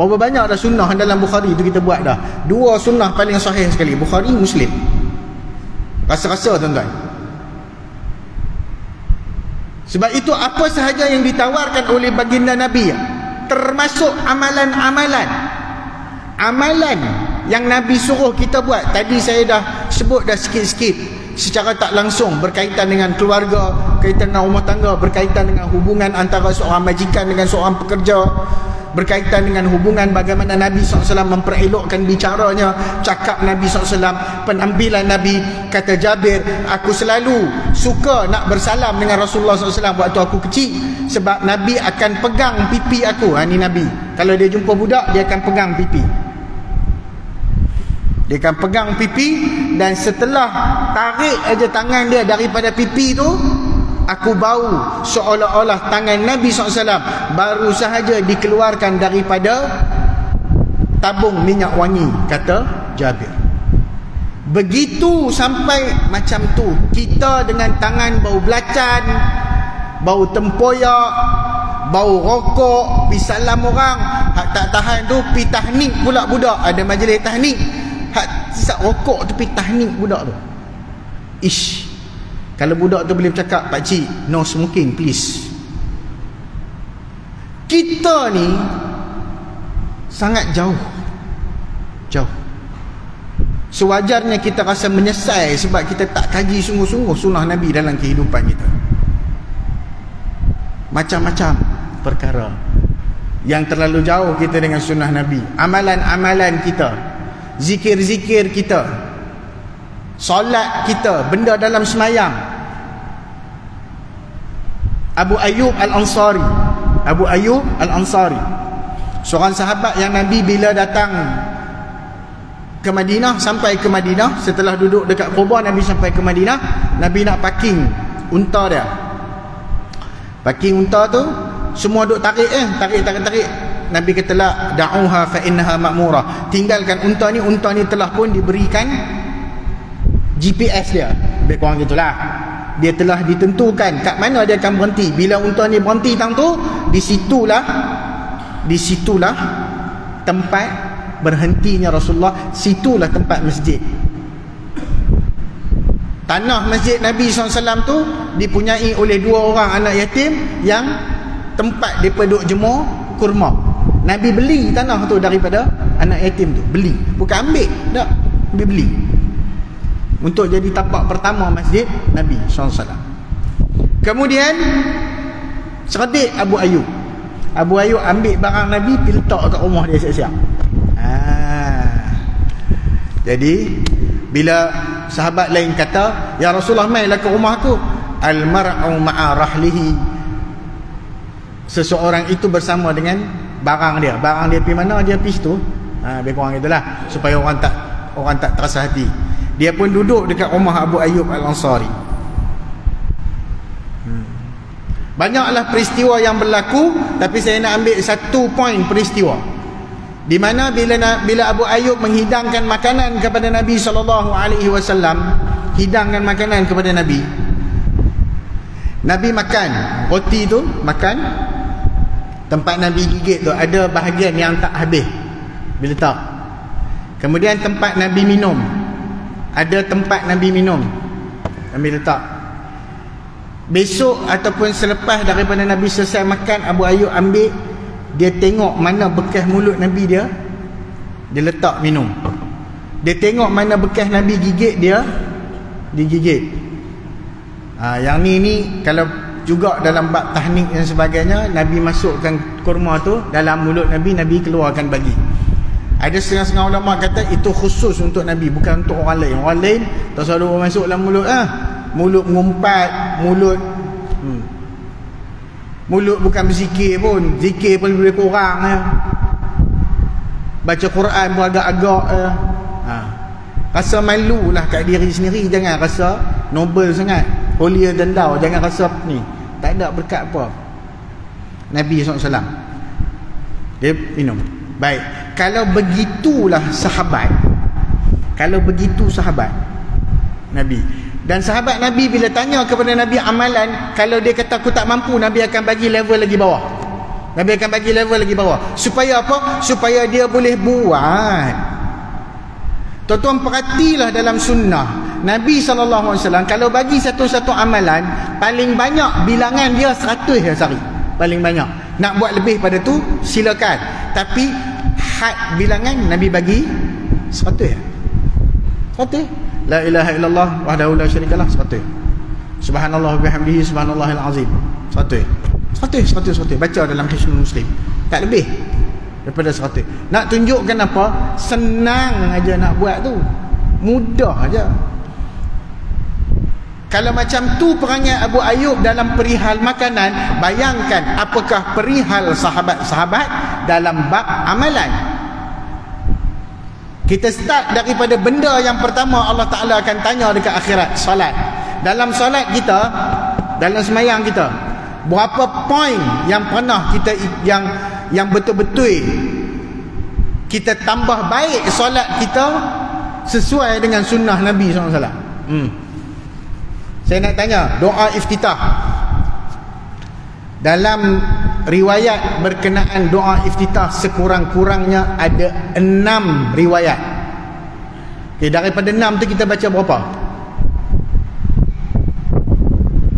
berapa banyak dah sunnah dalam Bukhari tu kita buat dah. 2 sunnah paling sahih sekali, Bukhari, Muslim. Rasa-rasa tuan-tuan. Sebab itu apa sahaja yang ditawarkan oleh baginda Nabi, termasuk amalan-amalan yang Nabi suruh kita buat. Tadi saya dah sebut dah sikit-sikit, secara tak langsung berkaitan dengan keluarga, berkaitan dengan rumah tangga, berkaitan dengan hubungan antara seorang majikan dengan seorang pekerja, berkaitan dengan hubungan bagaimana Nabi SAW memperelokkan bicaranya, cakap Nabi SAW, penampilan Nabi. Kata Jabir, aku selalu suka nak bersalam dengan Rasulullah SAW waktu aku kecil, sebab Nabi akan pegang pipi aku. Ni Nabi, kalau dia jumpa budak, dia akan pegang pipi. Dia akan pegang pipi, dan setelah tarik aja tangan dia daripada pipi tu, aku bau seolah-olah tangan Nabi SAW baru sahaja dikeluarkan daripada tabung minyak wangi, kata Jabir. Begitu sampai macam tu. Kita dengan tangan bau belacan, bau tempoyak, bau rokok, pi salam orang, hak tak tahan tu pi tahnik pula budak. Ada majlis tahnik, hak sat rokok tu pi tahnik budak tu. Ish. Kalau budak tu boleh bercakap, pakcik, no smoking please. Kita ni sangat jauh. Sewajarnya kita rasa menyesal sebab kita tak kaji sungguh-sungguh sunnah Nabi dalam kehidupan kita. Macam-macam perkara yang terlalu jauh kita dengan sunnah Nabi. Amalan-amalan kita, zikir-zikir kita, solat kita, benda dalam semayang. Abu Ayyub Al-Ansari, seorang sahabat yang Nabi bila datang ke Madinah, sampai ke Madinah, setelah duduk dekat Quba, Nabi sampai ke Madinah, Nabi nak parking unta dia. Parking unta tu, semua duk tarik. Nabi kata la da'uha fa innaha ma'murah, tinggalkan unta ni telah pun diberikan GPS dia, lebih kurang gitulah. Dia telah ditentukan kat mana dia akan berhenti. Bila unta ni berhenti tang tu, disitulah tempat berhentinya Rasulullah, situlah tempat masjid. Tanah masjid Nabi SAW tu dipunyai oleh 2 orang anak yatim yang tempat mereka duduk jemur kurma. Nabi beli tanah tu daripada anak yatim tu, beli, bukan ambil, tak, Nabi beli untuk jadi tapak pertama masjid Nabi SAW. Kemudian cerdik Abu Ayyub ambil barang Nabi, pergi letak kat rumah dia siap-siap. Jadi bila sahabat lain kata, ya Rasulullah, mailah ke rumah aku, al-mar'u ma'a rahlihi, seseorang itu bersama dengan barang dia pergi mana, dia pergi situ. Lebih kurang itulah, supaya orang tak terasa hati. Dia pun duduk dekat rumah Abu Ayyub Al-Ansari. Banyaklah peristiwa yang berlaku, tapi saya nak ambil satu poin peristiwa di mana bila Abu Ayyub menghidangkan makanan kepada Nabi SAW, hidangkan makanan kepada Nabi makan roti tu, makan, tempat Nabi gigit tu ada bahagian yang tak habis, bila tak. Kemudian tempat Nabi minum, ada tempat Nabi minum, Nabi letak. Besok ataupun selepas daripada Nabi selesai makan, Abu Ayyub ambil, dia tengok mana bekas mulut Nabi dia letak minum. Dia tengok mana bekas Nabi gigit, dia digigit. Yang ni kalau juga dalam bab tahnik dan sebagainya, Nabi masukkan kurma tu dalam mulut Nabi keluarkan bagi. Ada setengah-setengah ulama kata itu khusus untuk Nabi, bukan untuk orang lain. Orang lain tak selalu masuk dalam mulut, mulut mengumpat, mulut bukan berzikir pun, zikir pun lebih kurang, baca Quran pun agak-agak, rasa malu lah kat diri sendiri. Jangan rasa noble sangat, holier than thou, jangan rasa ni tak ada berkat apa. Nabi SAW dia minum. Baik, kalau begitulah sahabat Nabi. Dan sahabat Nabi bila tanya kepada Nabi amalan, kalau dia kata aku tak mampu, Nabi akan bagi level lagi bawah. Supaya apa? Supaya dia boleh buat. Tuan-tuan perhatilah dalam sunnah Nabi SAW, kalau bagi satu-satu amalan, paling banyak bilangan dia 100 ya sehari, paling banyak. Nak buat lebih pada tu silakan, tapi had bilangan Nabi bagi 100 ya. 100. La ilaha illallah wahdahu la syarikalah 100. Subhanallah wa bihamdihi subhanallahil azim 100. Baca dalam Hisnul Muslim, tak lebih daripada 100. Nak tunjukkan apa? Senang aja nak buat tu, mudah aja. Kalau macam tu perangai Abu Ayyub dalam perihal makanan, bayangkan apakah perihal sahabat-sahabat dalam bab amalan. Kita start daripada benda yang pertama Allah Ta'ala akan tanya dekat akhirat, salat. Dalam salat kita, dalam semayang kita, berapa poin yang pernah kita yang betul-betul kita tambah baik solat kita sesuai dengan sunnah Nabi SAW. Saya nak tanya, doa iftitah. Dalam riwayat berkenaan doa iftitah sekurang-kurangnya ada 6 riwayat. Okay, daripada 6 tu kita baca berapa?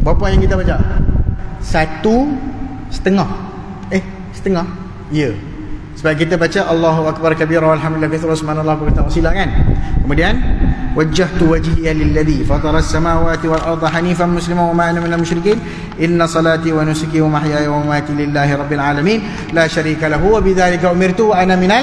Berapa yang kita baca? 1,5. Setengah? Ya. Sebab kita baca Allahu Akbar kabira walhamdulillah katsira subhanallah wa ta'ala kan. Kemudian wajjahtu wajhiya lilladzi fatara as-samawati wal arda hanifan musliman wa ma ana minal musyrikin inna salati wa nusuki wa mahyaya wa mamati lillahi rabbil alamin la syarika lahu wa bidzalika umirtu wa ana minal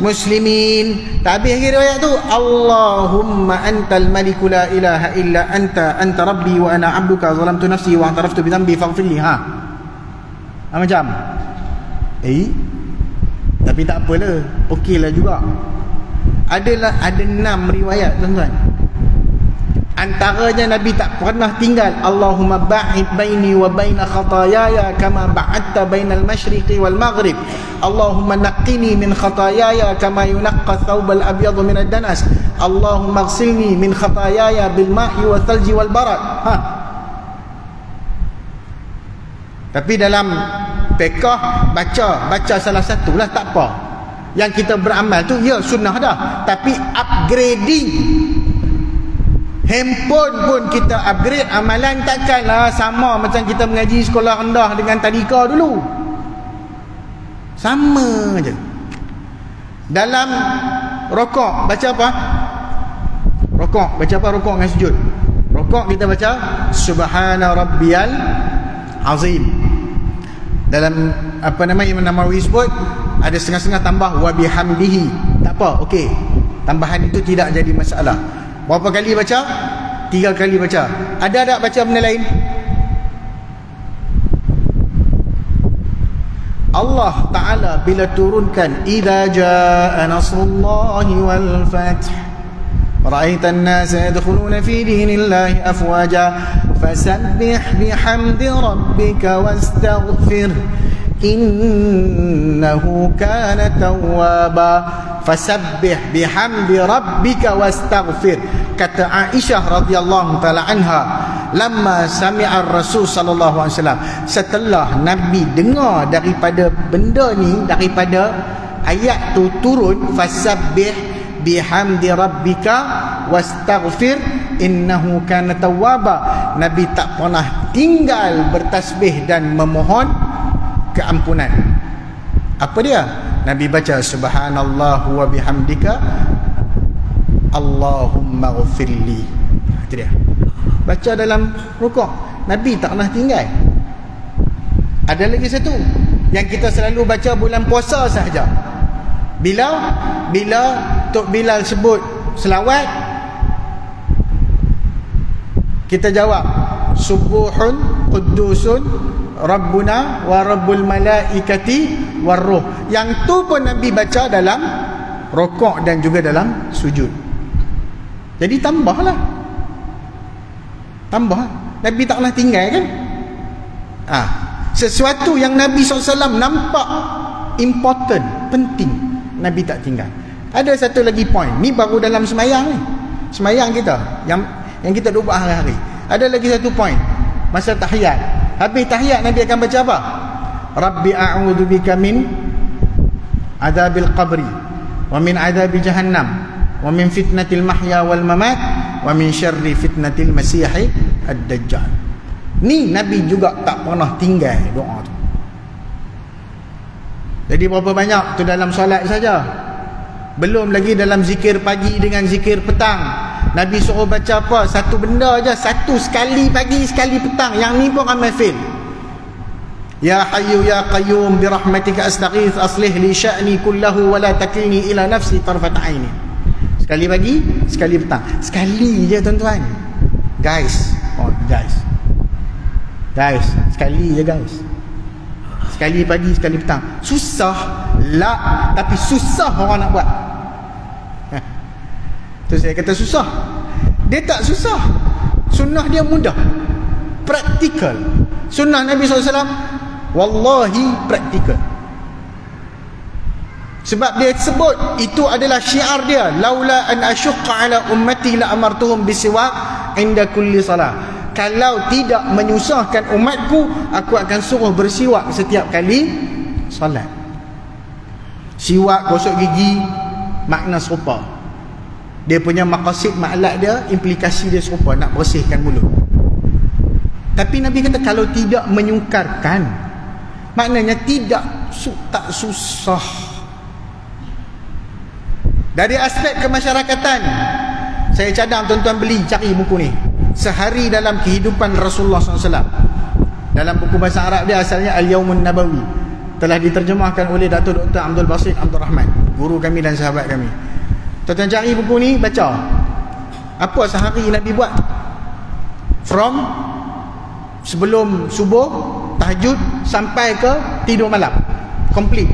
muslimin. Habis riwayat tu Allahumma antal maliku la ilaha illa anta rabbi wa ana abduka zalamtu nafsi wa i'taraftu bi dhanbi faghfir li. Macam tapi tak apalah, okeylah juga. Ada 6 riwayat tuan-tuan. Antaranya Nabi tak pernah tinggal Allahumma ba'id baini wa baina khataayaya kama ba'adta bainal masyriqi wal maghrib. Allahumma naqqini min khataayaya kama yunaqqa thawbal abyadu min ad-danas. Allahumma ighsilni min khataayaya bil ma'i wa thalji wal barad. Tapi dalam fiqh baca salah satu lah, tak apa. Yang kita beramal tu ya sunnah dah, tapi upgrading handphone pun kita upgrade, amalan takkanlah sama macam kita mengaji sekolah rendah dengan tadika dulu. Sama je. Dalam rokok baca apa? Rokok baca apa? Rokok dengan sujud. Rokok kita baca subhana rabbiyal azim. Dalam apa nama Imam Nawawi sebut, ada setengah-setengah tambah wa bihamdihi. Tak apa, okey. Tambahan itu tidak jadi masalah. Berapa kali baca? 3 kali baca. Ada tak baca benda lain? Allah Ta'ala bila turunkan idza jaa nasrullahi wal fath ra'aitan nasa yadkhuluna fi dinillahi afwaja fasabbih bihamdi rabbika wastaghfir innahu kana tawwaba. Fasabbih bihamdi rabbika wastaghfir. Kata Aisyah radhiyallahu taala anha, lamma sami'a ar-rasul sallallahu alaihi wasallam, setelah Nabi dengar daripada benda ni, daripada ayat tu turun, fasabbih bihamdi rabbika wastaghfir innahu kana tawwaba, Nabi tak pernah tinggal bertasbih dan memohon keampunan. Apa dia? Nabi baca subhanallah wa bihamdika Allahumma ghfirli. Itu dia. Baca dalam rukuk. Nabi tak pernah tinggal. Ada lagi satu yang kita selalu baca bulan puasa sahaja. Bila Tok Bilal sebut selawat, kita jawab subuhun qudusun Rabbuna wa Rabbul malaikati warruh. Yang tu pun Nabi baca dalam rokok dan juga dalam sujud. Jadi tambahlah. Tambah. Nabi tak pernah tinggal kan? Sesuatu yang Nabi SAW nampak important, penting, Nabi tak tinggal. Ada satu lagi point. Ni baru dalam semayang ni. Semayang kita yang kita duduk hari-hari. Ada lagi satu point. Masa tahiyat. Habis tahiyat Nabi akan baca apa? Rabbi a'udzu bika min adabil qabri wa min adabi jahannam wa min fitnatil mahya wal mamat wa min syarri fitnatil masihi ad-dajjal. Ni Nabi juga tak pernah tinggal doa tu. Jadi berapa banyak tu dalam solat saja. Belum lagi dalam zikir pagi dengan zikir petang. Nabi suruh baca apa? Satu benda aja, satu sekali pagi, sekali petang. Yang ni pun ramai fail. Ya hayyu ya qayyum bi rahmatika astaghith aslih li sya'ni kullahu wa la takilni ila nafsi tarfat aini. Sekali pagi, sekali petang. Sekali je tuan-tuan. Guys, sekali je guys. Sekali pagi, sekali petang. Susah lah, tapi susah orang nak buat. Tu saya kata susah. Dia tak susah. Sunnah dia mudah, praktikal. Sunnah Nabi SAW wallahi praktikal. Sebab dia sebut itu adalah syiar dia, laula an asyqa ala ummati la amartuhum bisiwak inda kulli salah. Kalau tidak menyusahkan umatku, aku akan suruh bersiwak setiap kali solat. Siwak, gosok gigi, makna serupa. Dia punya maqasid, ma'lak dia, implikasi dia serupa, nak bersihkan mulut. Tapi Nabi kata kalau tidak menyukarkan, maknanya tak susah. Dari aspek kemasyarakatan, saya cadang tuan-tuan cari buku ni. Sehari dalam kehidupan Rasulullah SAW. Dalam buku bahasa Arab dia asalnya Al-Yawmun Nabawi. Telah diterjemahkan oleh Datuk Dr. Abdul Basit Abdul Rahman, guru kami dan sahabat kami. Tuan-tuan cari buku ni, baca apa sehari Nabi buat. From sebelum subuh, tahajud, sampai ke tidur malam. Complete.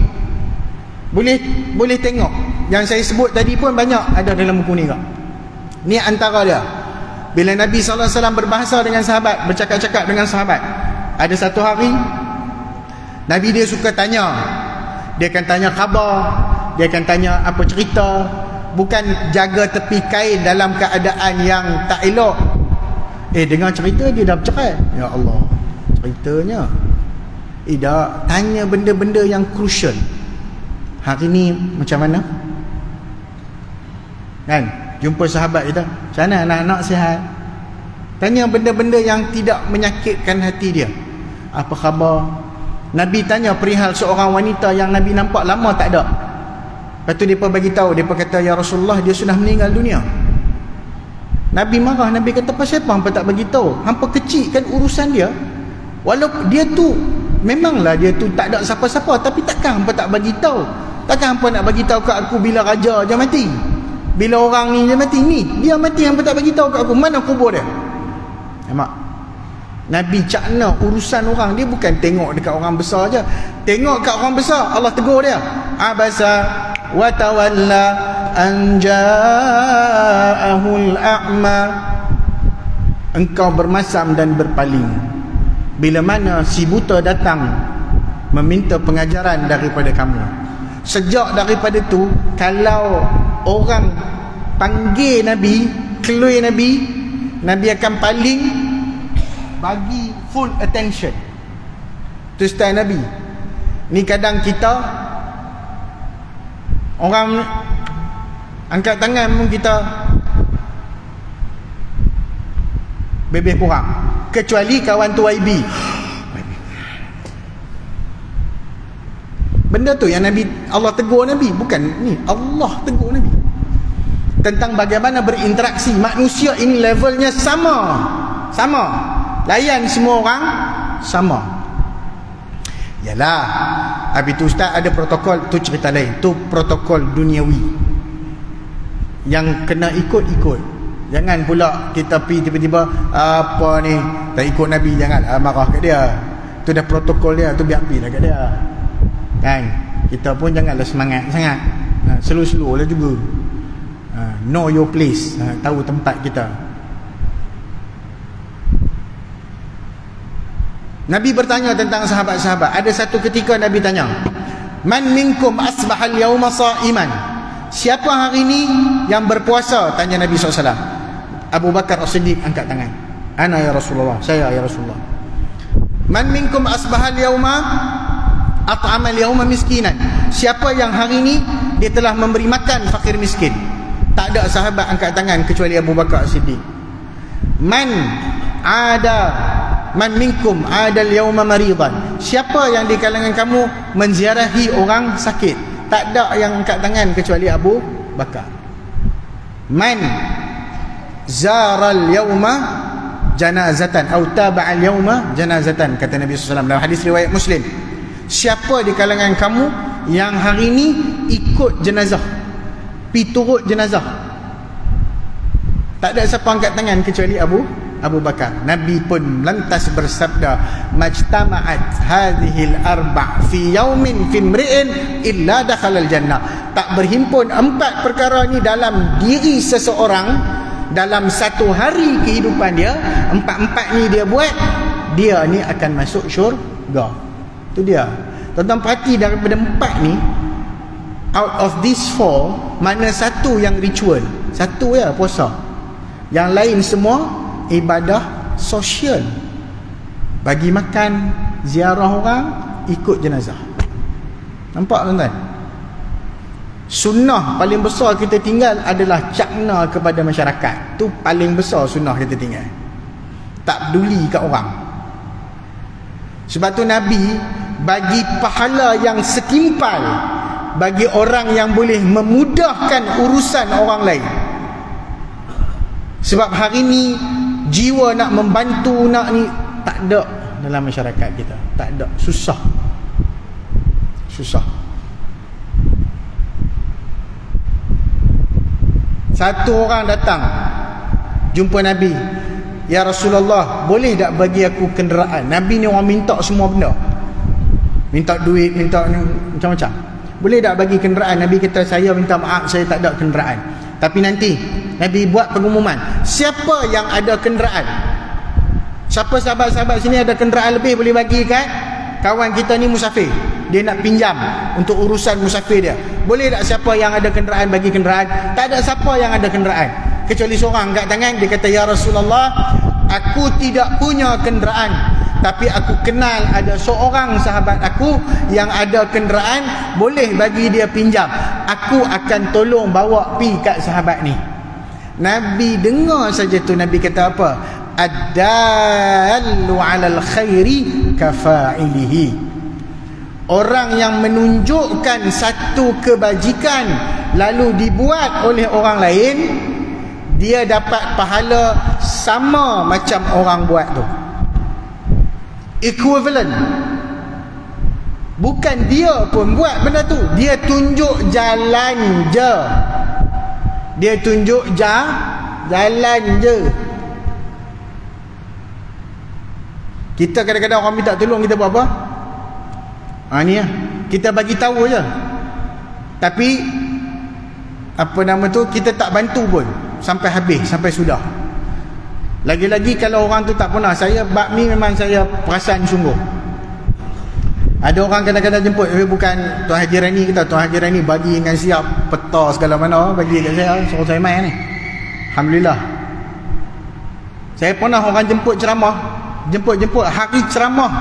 Boleh tengok. Yang saya sebut tadi pun banyak ada dalam buku ni kak. Ni antara dia. Bila Nabi SAW berbahasa dengan sahabat, bercakap-cakap dengan sahabat, ada satu hari Nabi dia suka tanya. Dia akan tanya khabar, dia akan tanya apa cerita, bukan jaga tepi kain dalam keadaan yang tak elok. Dengar cerita dia dah bercerai. Ya Allah, ceritanya dah tanya benda-benda yang crucial. Hari ni macam mana? Kan? Jumpa sahabat kita, macam mana anak-anak sihat? Tanya benda-benda yang tidak menyakitkan hati dia. Apa khabar? Nabi tanya perihal seorang wanita yang Nabi nampak lama tak ada. Lepas tu mereka bagi tahu, mereka kata, ya Rasulullah, dia sudah meninggal dunia. Nabi marah. Nabi kata, pasal apa hampa tak bagi tahu? Hampa kecilkan urusan dia. Walaupun dia tu memanglah dia tu tak ada siapa-siapa, tapi takkan hampa tak bagi tahu? Takkan hampa nak bagi tahu kat aku bila raja je mati, bila orang ni dia mati, ni dia mati, hampa tak bagi tahu kat aku mana kubur dia? Nampak? Nabi cakna urusan orang. Dia bukan tengok dekat orang besar je. Tengok kat orang besar, Allah tegur dia. Abasa wa tawalla an ja'ahul a'ma. Engkau bermasam dan berpaling bila mana si buta datang meminta pengajaran daripada kamu. Sejak daripada tu, kalau orang panggil Nabi, kelui Nabi, Nabi akan paling bagi full attention. Tu style Nabi. Ni kadang kita orang angkat tangan pun kita bebeh kurang, kecuali kawan tu YB. Benda tu yang Nabi, Allah tegur Nabi, bukan ni, Allah tegur Nabi tentang bagaimana berinteraksi. Manusia ini levelnya sama, layan semua orang sama. Yalah, habis tu ustaz ada protokol, tu cerita lain, tu protokol duniawi yang kena ikut-ikut. Jangan pula kita pergi tiba-tiba apa ni tak ikut Nabi, jangan marah kat dia. Tu dah protokol dia, tu biar pergi lah kat dia. Kan? Kita pun janganlah semangat sangat. Slow-slow lah juga. Know your place, tahu tempat kita. Nabi bertanya tentang sahabat-sahabat. Ada satu ketika Nabi tanya, man minkum asbahal yawma sa'iman? Siapa hari ini yang berpuasa? Tanya Nabi SAW. Abu Bakar As-Siddiq angkat tangan. Ana ya Rasulullah, saya ya Rasulullah. Man minkum asbahal yawma at'amal yawma miskinan? Siapa yang hari ini dia telah memberi makan fakir miskin? Tak ada sahabat angkat tangan kecuali Abu Bakar As-Siddiq. Man minkum adal yawma maridan? Siapa yang di kalangan kamu menziarahi orang sakit? Tak ada yang angkat tangan kecuali Abu Bakar. Man zaral yawma janazatan atau taba'al yawma janazatan, kata Nabi SAW dalam hadis riwayat Muslim. Siapa di kalangan kamu yang hari ini ikut jenazah, pi turut jenazah? Tak ada siapa angkat tangan kecuali Abu Bakar. Nabi pun lantas bersabda, majtama'at hadhil arba' fi yaumin fi imri'in illa dakhalal jannah. Tak berhimpun empat perkara ni dalam diri seseorang dalam satu hari kehidupan dia. Empat-empat ni dia buat, dia ni akan masuk syurga. Tu dia. Tuan-tuan perhati, daripada empat ni, out of these four, mana satu yang ritual? Satu ya, puasa. Yang lain semua ibadah sosial. Bagi makan, ziarah orang, ikut jenazah. Nampak tuan-tuan? Sunnah paling besar kita tinggal adalah cakna kepada masyarakat. Tu paling besar sunnah kita tinggal. Tak peduli kat orang. Sebab tu Nabi bagi pahala yang setimpal bagi orang yang boleh memudahkan urusan orang lain. Sebab hari ni jiwa nak membantu, nak ni tak ada dalam masyarakat kita. Tak ada, susah. Satu orang datang jumpa Nabi, ya Rasulullah, boleh tak bagi aku kenderaan? Nabi ni orang minta semua benda, minta duit, minta macam-macam. Boleh tak bagi kenderaan? Nabi kata, saya minta maaf, saya tak ada kenderaan. Tapi nanti Nabi buat pengumuman, siapa yang ada kenderaan, siapa sahabat-sahabat sini ada kenderaan lebih, boleh bagi kat kawan kita ni musafir, dia nak pinjam untuk urusan musafir dia. Boleh tak siapa yang ada kenderaan bagi kenderaan? Tak ada siapa yang ada kenderaan kecuali seorang angkat tangan. Dia kata, ya Rasulullah, aku tidak punya kenderaan, tapi aku kenal ada seorang sahabat aku yang ada kenderaan, boleh bagi dia pinjam, aku akan tolong bawa pi kat sahabat ni. Nabi dengar saja tu, Nabi kata apa? Ad-dallu 'alal khairi kafa'ilihi. Orang yang menunjukkan satu kebajikan lalu dibuat oleh orang lain, dia dapat pahala sama macam orang buat tu. Equivalent. Bukan dia pun buat benda tu, dia tunjuk jalan je. Dia tunjuk jalan je. Kita kadang-kadang orang minta tolong, kita buat apa? Ni lah, kita bagi tahu je. Tapi apa nama tu, kita tak bantu pun sampai habis, sampai sudah. Lagi-lagi kalau orang tu tak pernah. Saya bab ni memang saya perasan sungguh. Ada orang kadang-kadang jemput, bukan Tuan Haji Rani kata, Tuan Haji Rani bagi dengan siap peta segala mana, bagi kat saya, suruh saya main ni. Alhamdulillah. Saya pernah orang jemput ceramah, jemput hari ceramah,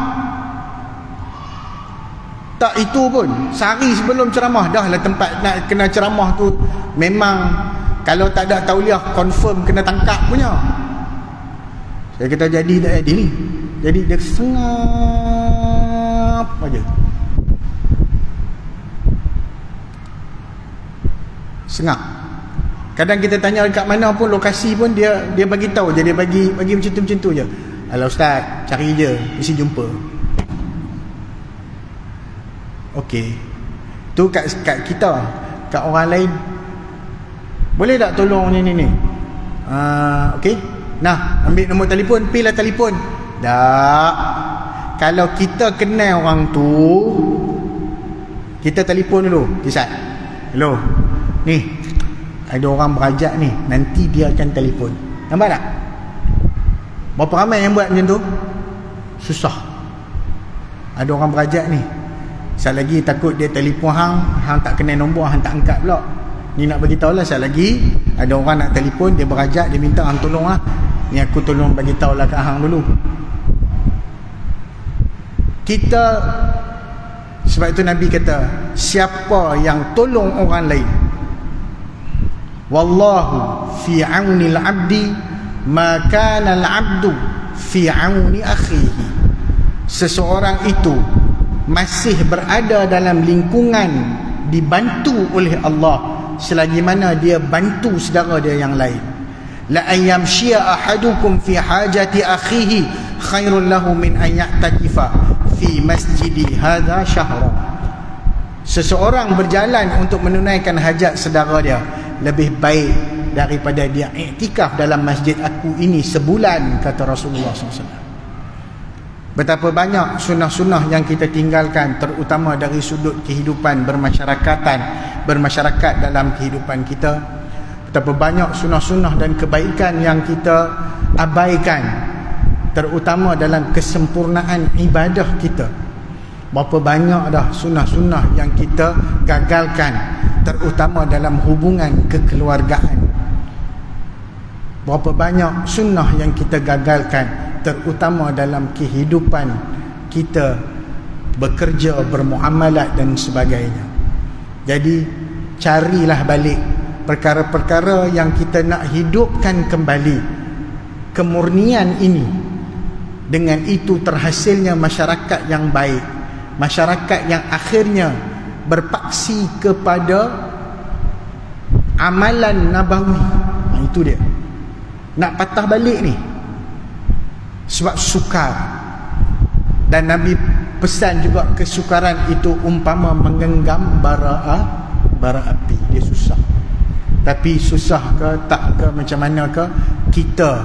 tak itu pun, sehari sebelum ceramah dah lah tempat nak kena ceramah tu. Memang kalau tak ada tauliah confirm kena tangkap punya. Saya kata jadi tak jadi ni, jadi dia sengap aja, sengap. Kadang kita tanya dekat mana pun, lokasi pun dia bagi tahu je, dia bagi macam tu je. Alah ustaz, cari je, mesti jumpa. Okey, tu kat kita, kat orang lain, boleh tak tolong ni? Okey, nah, ambil nombor telefon, pilih telefon. Tak. Kalau kita kenal orang tu, kita telefon dulu. Kisah, hello, ni ada orang berajak ni, nanti dia akan telefon. Nampak tak? Berapa ramai yang buat macam tu? Susah. Ada orang berajak ni, sekali lagi takut dia telefon hang tak kenal nombor, hang tak angkat pula. Ni nak bagi tahu lah, sekali lagi ada orang nak telefon, dia berajak, dia minta hang tolong lah. Ni aku tolong bagi tahu lah kat hang dulu. Kita, sebab itu Nabi kata, siapa yang tolong orang lain, wallahu fi auni al-abdi ma kana al-abdu fi auni akhihi. Seseorang itu masih berada dalam lingkungan dibantu oleh Allah selagi mana dia bantu saudara dia yang lain. La ayyamshiya ahadukum fi hajati akhihi khairul lahu min an ya'takifa fi masjidi hadha syahra. Seseorang berjalan untuk menunaikan hajat saudara dia lebih baik daripada dia iktikaf dalam masjid aku ini sebulan, kata Rasulullah SAW. Betapa banyak sunnah-sunnah yang kita tinggalkan, terutama dari sudut kehidupan bermasyarakat dalam kehidupan kita. Betapa banyak sunnah-sunnah dan kebaikan yang kita abaikan, terutama dalam kesempurnaan ibadah kita. Berapa banyak dah sunnah-sunnah yang kita gagalkan, terutama dalam hubungan kekeluargaan. Berapa banyak sunnah yang kita gagalkan, terutama dalam kehidupan kita bekerja, bermuamalat dan sebagainya. Jadi carilah balik perkara-perkara yang kita nak hidupkan kembali kemurnian ini. Dengan itu terhasilnya masyarakat yang baik, masyarakat yang akhirnya berpaksi kepada amalan nabawi. Itu dia nak patah balik ni, sebab sukar. Dan Nabi pesan juga kesukaran itu umpama menggenggam bara api. Dia susah, tapi susah ke tak ke macam mana ke, kita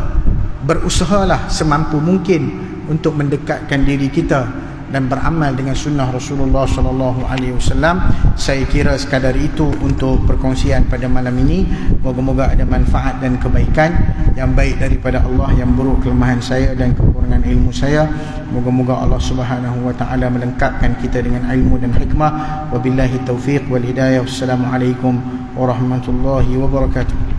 berusahalah semampu mungkin untuk mendekatkan diri kita dan beramal dengan sunnah Rasulullah sallallahu alaihi wasallam. Saya kira sekadar itu untuk perkongsian pada malam ini. Moga-moga ada manfaat dan kebaikan, yang baik daripada Allah, yang buruk kelemahan saya dan kekurangan ilmu saya. Moga-moga Allah Subhanahu wa taala melengkapkan kita dengan ilmu dan hikmah. Wabillahi taufiq wal hidayah. Wassalamualaikum warahmatullahi wabarakatuh.